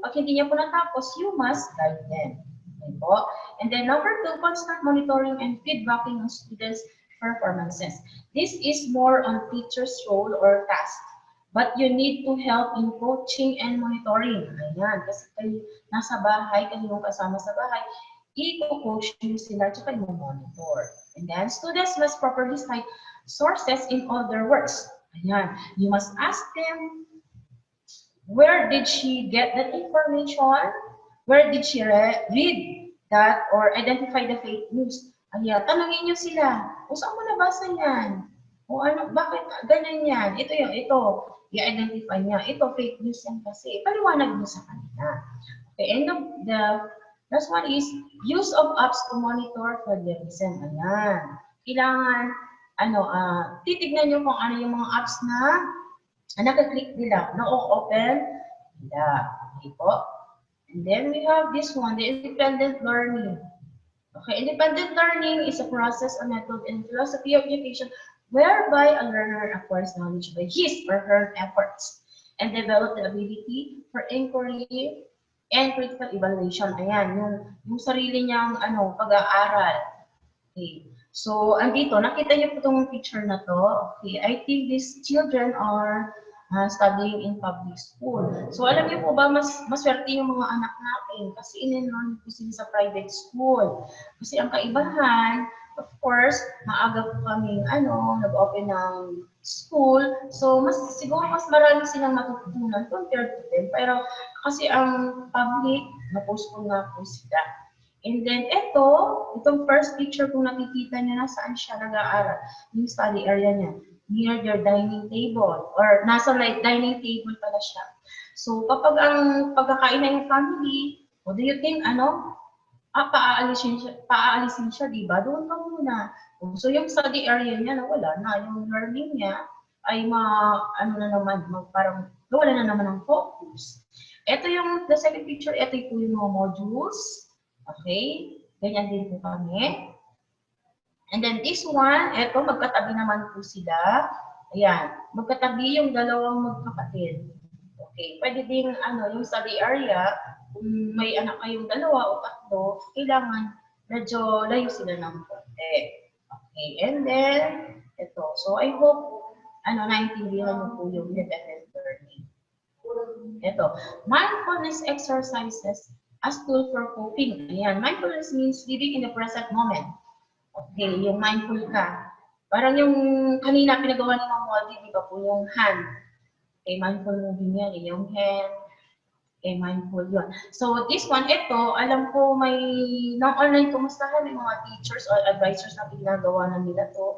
pag hindi niya po natapos, you must guide them. Okay po? And then number 2, constant monitoring and feedbacking ng students' performances. This is more on teacher's role or task. But you need to help in coaching and monitoring. Ayan, kasi kayo nasa bahay, kayo yung kasama sa bahay, i-coach nyo sila, tsaka i-monitor. And then, students must properly cite sources in all their works. Ayan, you must ask them, where did she get that information? Where did she read that or identify the fake news? Ayan, tanungin nyo sila, o saan mo nabasa yan? O ano, bakit ganyan yan? Ito i-identify niya. Ito, fake news yan kasi. Paliwanag mo sa kanila. Okay, and the last one is use of apps to monitor plagiarism. Ayan. Kailangan, titignan nyo kung ano yung mga apps na nakaklik nila, na-open nila. Okay po. And then we have this one, the independent learning. Okay, independent learning is a process, a method, and philosophy of education whereby a learner acquires knowledge by his or her efforts and develop the ability for inquiry and critical evaluation. Ayan, yung sarili niyang pag-aaral. Okay. So, andito, nakita niyo po itong picture na to. Okay, I think these children are studying in public school. So, alam niyo po ba, maswerte yung mga anak natin kasi in-enroll po sila sa private school. Kasi ang kaibahan, of course, maaga po kaming nag-open ng school. So, siguro mas marami silang matutunan compared to them. Pero kasi ang public, na-postpone nga po sila. And then, itong first picture kung nakikita niyo na saan siya nag-aaral, yung study area niya. near your dining table or nasa dining table pala siya. So, kapag ang pagkakain na yung family, what do you think, paaalisin siya, di ba? Doon ka muna. So, yung study area niya, nawala na. Yung learning niya ay ano na naman, parang nawala na naman ang focus. Ito yung, the second picture, ito po yung mga modules. Okay? Ganyan din po kami. And then this one, ito, magkatabi naman po sila. Ayan, magkatabi yung dalawang magkapatid. Okay, pwede din, yung study area, kung may anak kayong dalawa o tatlo, kailangan medyo layo sila ng konti. Okay, and then, ito. So, I hope, naintindihan mo po yung independent learning. Ito, mindfulness exercises as tool for coping. Ayan, mindfulness means living in the present moment. Okay, yung mindful ka. Parang yung kanina pinagawa ni Ma'am Waldy, di ba po, yung hand. Okay, mindful moving yan, yung hand. Okay, mindful yun. So, this one, ito, alam ko may online kumustahan ng mga teachers or advisors na pinagawa na nila to.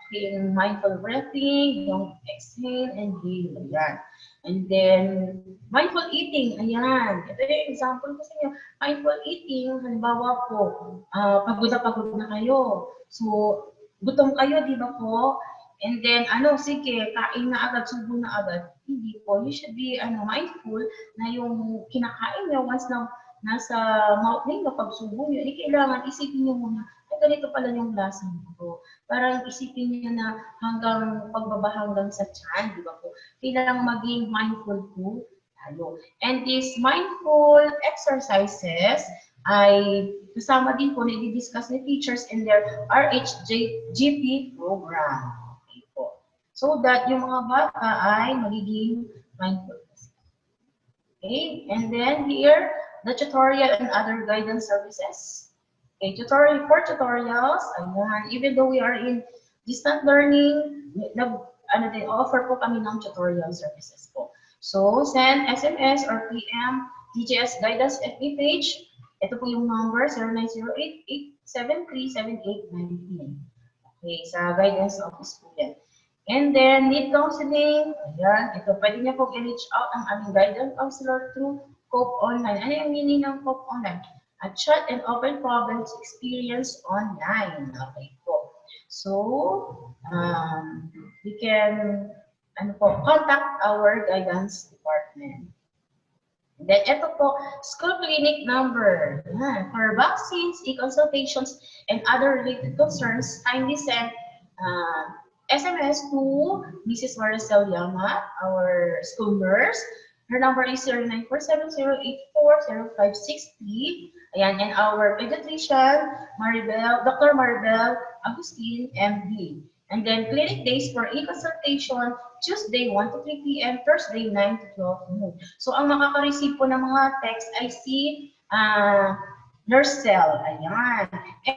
Okay, yung mindful breathing, yung exhale and breathe. Ayan. And then, mindful eating, ayan. Ito yung example ko sa inyo. Mindful eating, halimbawa po, pagod na kayo. So, gutom kayo, di ba po? And then, sige, kain na agad, subo na agad. Hindi po. You should be, mindful na yung kinakain nyo once na nasa mouth ninyo, pag subo nyo, kailangan isipin nyo muna, ay ganito pala yung lasa nito. Parang isipin nyo na hanggang pagbaba hanggang sa tiyan, di ba po? Kailangan maging mindful po tayo. And these mindful exercises ay kasama din po na i-discuss ni teachers in their RHGP program. Okay po. So that yung mga bata ay magiging mindful. Okay, and then here, the tutorial and other guidance services. Okay, for tutorials, ayan, even though we are in distant learning, offer po kami ng tutorial services po. So, send SMS or PM DGS Guidance FB page. Ito po yung number, 0908-873-7819. Okay, sa guidance office po yan. And then, need counseling. Ayan, ito, pwede niya po i-reach out ang aming guidance counselor through COPE Online. Ano yung meaning ng COPE Online? A chat and open problems experience online. Okay po. So, we can contact our guidance department. And then, ito po, school clinic number. Ayan, for vaccines, e-consultations, and other related concerns, kindly send SMS to Mrs. Maricel Llama, our school nurse. Her number is 0947-084-0563. Ayan, and our pediatrician, Dr. Maribel Agustin, MD. And then clinic days for e-consultation, Tuesday 1 to 3 p.m., Thursday 9 to 12 noon. So ang makaka-receive po ng mga text ay si nurse cell. Ayan.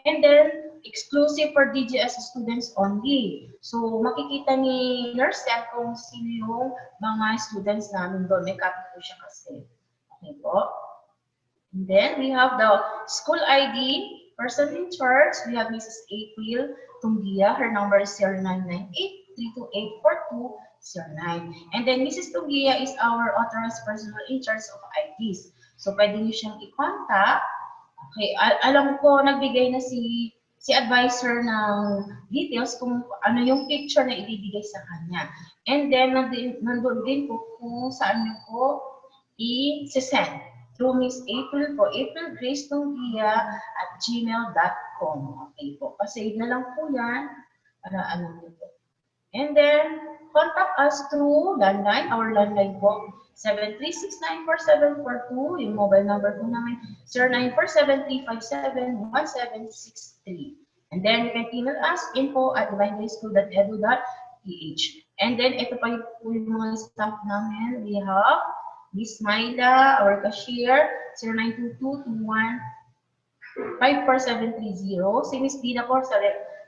And then, exclusive for DGS students only. So, makikita ni nurse cell kung sino yung mga students namin doon. May copy po siya kasi. Okay po. And then, we have the school ID, person in charge. We have Mrs. April Tungia. Her number is 0998-328-4209. And then, Mrs. Tungia is our authorized personal in charge of IDs. So, pwede niyo siyang i-contact. Okay, alam ko, nagbigay na si advisor ng details kung ano yung picture na ibibigay sa kanya. And then, nandun din po kung saan nyo po i-send. Through Miss April po, aprilgracetungia@gmail.com. Okay po, pasave na lang po yan para alam nyo po. And then, contact us through landline, our landline po, 736-94742, yung mobile number po namin, 0947-357-1763. And then, you can email us, info@divinegrayschool.edu.ph. And then, ito pa yung mga staff namin. We have Miss Myla, our cashier, 0922-21-54730. Si Miss Dina po sa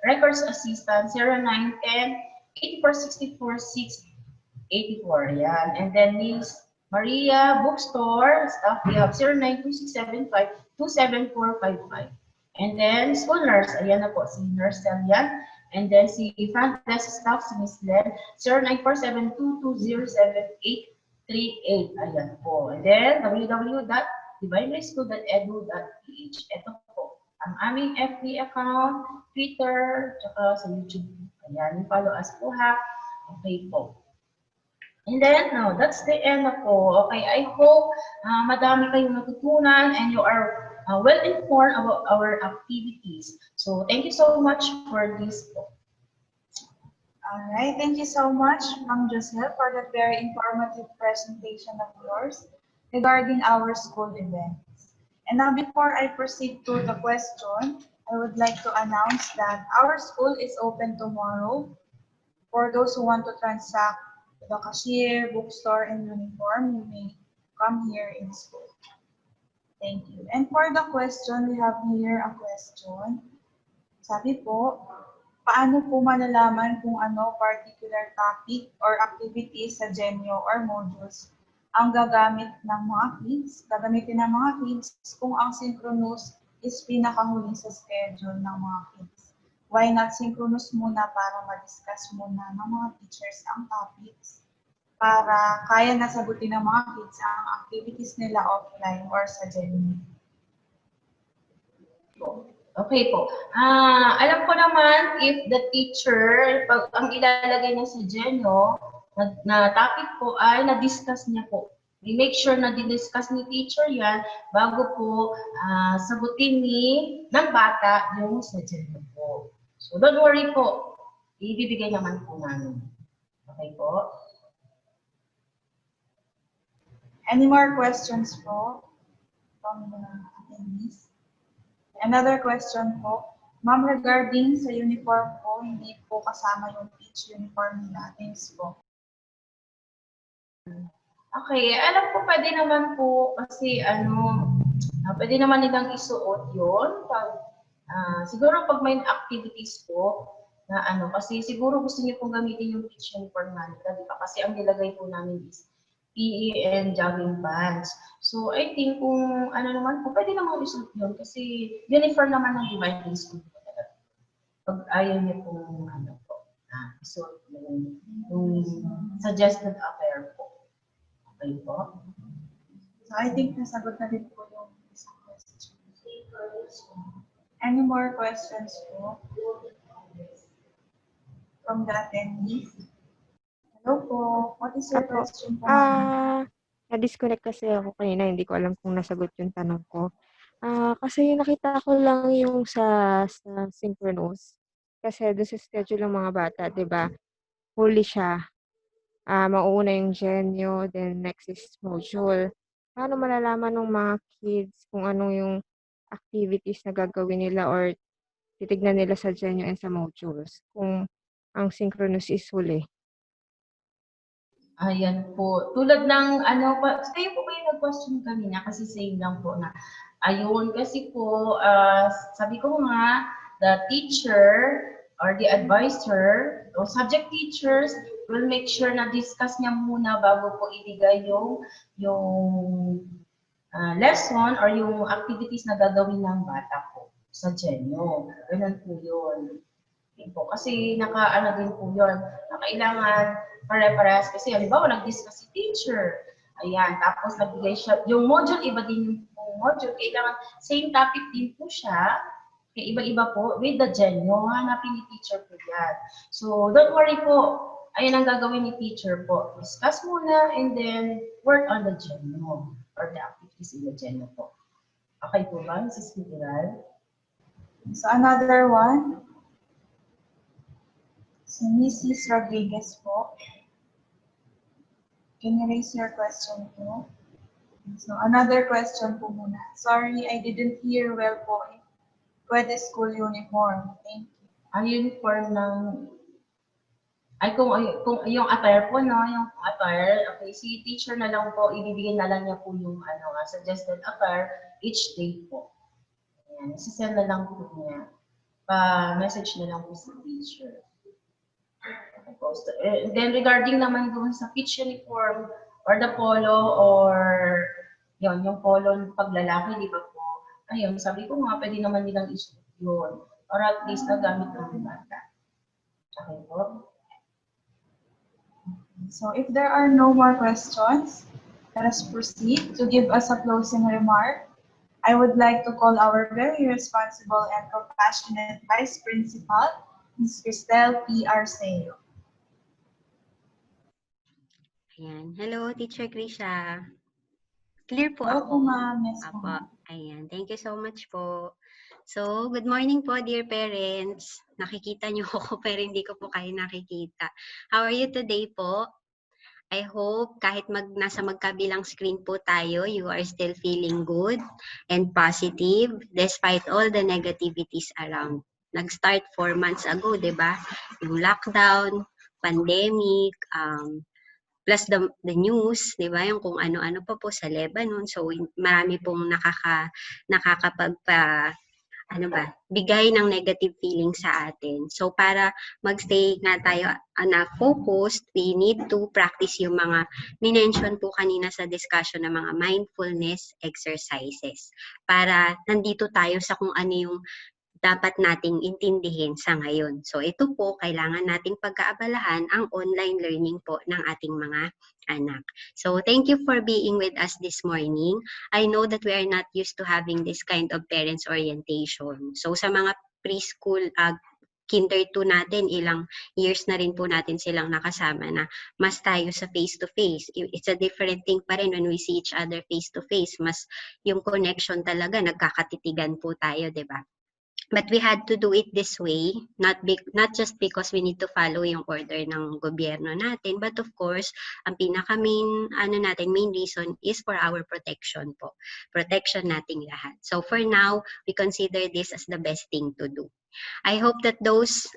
records assistant, 0910-8464-684. Yan. And then Miss Maria, bookstore, staff, we have 092675-27455. And then, school nurse, ayan na po, si Nurse Celian. And then si front desk staff, si Miss Len, 094722078838. Ayan po. And then, www.divinegrayschool.edu.ph. Ito po. Ang aming FB account, Twitter, tsaka sa YouTube. Ayan, follow us po ha. Okay po. And then, no, that's the end na po. Okay, I hope madami kayong natutunan and you are well informed about our activities. So, thank you so much for this. Alright, thank you so much, Ma'am Joseph, for that very informative presentation of yours regarding our school events. And now, before I proceed to the question, I would like to announce that our school is open tomorrow for those who want to transact with the cashier, bookstore, and uniform. You may come here in school. Thank you. And for the question, we have here a question. Sabi po, paano po malalaman kung ano particular topic or activities sa Genyo or modules ang gagamitin ng mga kids kung ang synchronous is pinakahuli sa schedule ng mga kids? Why not synchronous muna para ma-discuss muna ng mga teachers ang topics para kaya nasagutin ng mga kids ang activities nila offline or sa Genyo? Okay po. Alam ko naman if the teacher, pag ang ilalagay niya sa Genyo, na topic po ay na-discuss niya po. We make sure na di-discuss ni teacher yan bago po sagutin ng bata yung sa Genyo po. So don't worry po. Ibibigay naman po namin. Okay po? Any more questions po from the attendees? Another question po. Ma'am, regarding sa uniform po, hindi po kasama yung teach uniform nila. Thanks po. Okay, alam ko pwede naman po kasi pwede naman nilang isuot yun. Siguro pag may activities po, na kasi siguro gusto niyo pong gamitin yung teach uniform nila, di ba? Kasi ang nilagay po namin is PE and jogging pants. So, I think kung naman po, pwede naman isuot yun kasi uniform naman ng Divine Grace School. Pag ayaw niyo pong isuot yung suggested attire po. Okay po? So, I think nasagot na din po yung isang question. Any more questions po from the attendees? Hello po. What is your question po? Na-disconnect kasi ako kanina, hindi ko alam kung nasagot yung tanong ko. Kasi nakita ko lang yung sa synchronous. Kasi doon sa schedule ng mga bata, 'di ba? Huli siya. Mauuna yung Genyo, then next is module. Paano malalaman ng mga kids kung ano yung activities na gagawin nila or titignan nila sa Genyo and sa modules kung ang synchronous is huli? Ayan po. Tulad ng kayo po ba yung nag-question kanina? Kasi same lang po na, ayun, kasi po, sabi ko nga, the teacher or the advisor o subject teachers will make sure na discuss niya muna bago po ibigay yung lesson or yung activities na gagawin ng bata po sa Genyo. Ganun po yun. Po. Kasi din po yun. Kailangan pare-parehas kasi halimbawa nag-discuss si teacher. Ayan, tapos nagbigay siya. Yung module, iba din yung module. Kailangan same topic din po siya. Kaya iba-iba po with the Genyo. Hanapin ni teacher po yan. So, don't worry po. Ayan ang gagawin ni teacher po. Discuss muna and then work on the Genyo or the activities in the Genyo po. Okay po ba, Mrs. Figueral? So, another one. Si Mrs. Rodriguez po. Can you raise your question po? So, another question po muna. Sorry, I didn't hear well po. Pwede school uniform. Thank you. Ang uniform ng... kung yung attire po, no? Yung attire, okay, si teacher na lang po, ibibigay na lang niya po yung suggested attire each day po. Ayan, sisend na lang po niya. Pa-message na lang po sa teacher. Then regarding naman doon sa pitch uniform or the polo or yung polo paglalaki, di ba po? Ayun, sabi ko nga, pwede naman nilang isuot yun. Or at least nagamit ng bata. Okay po. So if there are no more questions, let us proceed to give us a closing remark. I would like to call our very responsible and compassionate Vice Principal, Ms. Cristel P. Arceo. Ayan. Hello, Teacher Krisha. Clear po Hello po, ako. ma'am. Yes po, Apo. ma'am. Ayan. Thank you so much po. So, good morning po, dear parents. Nakikita niyo ako pero hindi ko po kayo nakikita. How are you today po? I hope kahit nasa magkabilang screen po tayo, you are still feeling good and positive despite all the negativities around. Nag-start 4 months ago, di ba? Yung lockdown, pandemic, plus the news, di ba? Yung kung ano-ano pa po sa Lebanon. So, marami pong bigay ng negative feeling sa atin. So, para magstay nga tayo na focused, we need to practice yung mga minention po kanina sa discussion ng mga mindfulness exercises. Para nandito tayo sa kung ano yung dapat nating intindihin sa ngayon. So ito po, kailangan nating pagkaabalahan ang online learning po ng ating mga anak. So thank you for being with us this morning. I know that we are not used to having this kind of parents orientation. So sa mga preschool, kinder 2 natin, ilang years na rin po natin silang nakasama na mas tayo sa face-to-face. It's a different thing pa rin when we see each other face-to-face. Mas yung connection talaga, nagkakatitigan po tayo, di ba? But we had to do it this way, not just because we need to follow yung order ng gobyerno natin, but of course, ang pinaka-main main reason is for our protection po. Protection nating lahat. So for now, we consider this as the best thing to do. I hope that those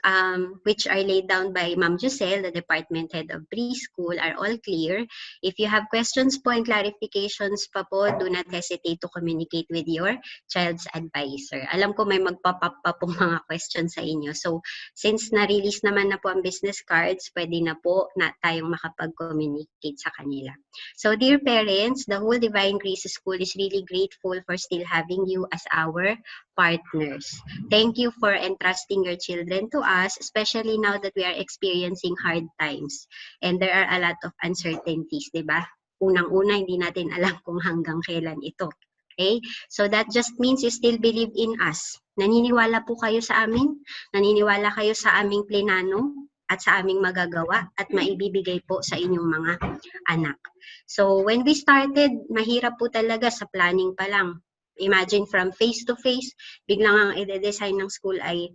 which are laid down by Ma'am Giselle, the department head of preschool, are all clear. If you have questions po and clarifications pa po, do not hesitate to communicate with your child's advisor. Alam ko may magpa-pop pa pong mga questions sa inyo. So, since na-release naman na po ang business cards, pwede na po na tayong makapag-communicate sa kanila. So, dear parents, the whole Divine Grace School is really grateful for still having you as our partners. Thank you for entrusting your children to us, especially now that we are experiencing hard times and there are a lot of uncertainties, di ba? Unang-una, hindi natin alam kung hanggang kailan ito. Okay? So that just means you still believe in us. Naniniwala po kayo sa amin? Naniniwala kayo sa aming plenano at sa aming magagawa at maibibigay po sa inyong mga anak. So when we started, mahirap po talaga sa planning pa lang. Imagine from face-to-face, biglang ang i-design ng school ay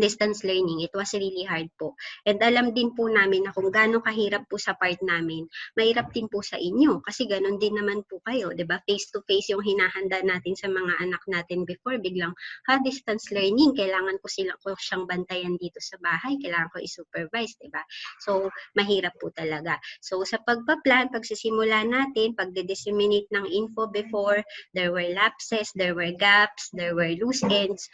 distance learning. It was really hard po. And alam din po namin na kung gaano kahirap po sa part namin, mahirap din po sa inyo. Kasi ganon din naman po kayo, di ba? Face-to-face yung hinahanda natin sa mga anak natin before. Biglang, distance learning, kailangan ko siyang bantayan dito sa bahay. Kailangan ko i-supervise, di ba? So, mahirap po talaga. So, sa pagpa-plan, pagsisimula natin, pagde-disseminate ng info before, there were lapses, there were gaps, there were loose ends.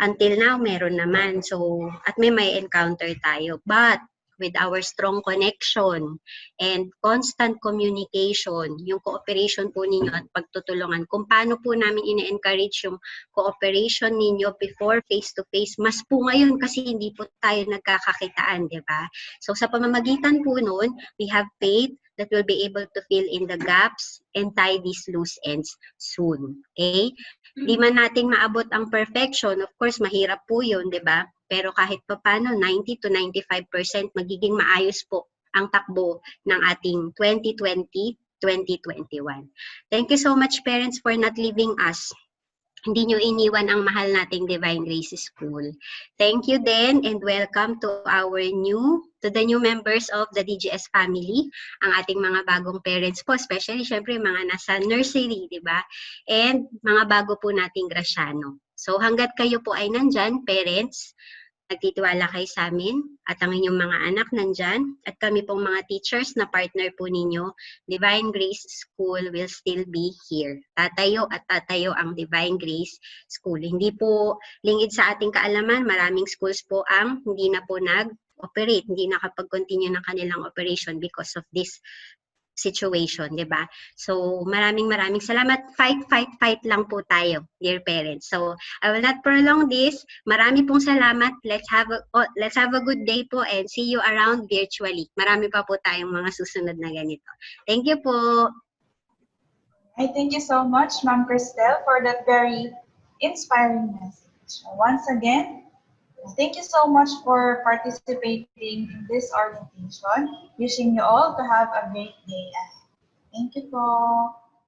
Until now, meron naman. So, at may encounter tayo. But, with our strong connection and constant communication, yung cooperation po ninyo at pagtutulungan, kung paano po namin ine-encourage yung cooperation ninyo before face-to-face, mas po ngayon kasi hindi po tayo nagkakakitaan, di ba? So, sa pamamagitan po noon, we have faith that we'll be able to fill in the gaps and tie these loose ends soon. Okay? Di man natin maabot ang perfection, of course, mahirap po yun, di ba? Pero kahit pa paano, 90 to 95% magiging maayos po ang takbo ng ating 2020-2021. Thank you so much, parents, for not leaving us. Hindi nyo iniwan ang mahal nating Divine Grace School. Thank you then and welcome to the new members of the DGS family, ang ating mga bagong parents po, especially syempre mga nasa nursery, di ba? And mga bago po nating Graciano. So hanggat kayo po ay nandyan, parents, nagtitiwala kayo sa amin at ang inyong mga anak nandyan at kami pong mga teachers na partner po ninyo, Divine Grace School will still be here. Tatayo at tatayo ang Divine Grace School. Hindi po lingid sa ating kaalaman, maraming schools po ang hindi na po nag-operate, hindi nakapag-continue ng kanilang operation because of this situation, di ba? So, maraming salamat. Fight, fight, fight lang po tayo, dear parents. So, I will not prolong this. Marami pong salamat. Let's have a good day po and see you around virtually. Marami pa po tayong mga susunod na ganito. Thank you po. I thank you so much, Ma'am Cristel, for that very inspiring message. Once again, thank you so much for participating in this orientation. Wishing you all to have a great day ahead. Thank you po.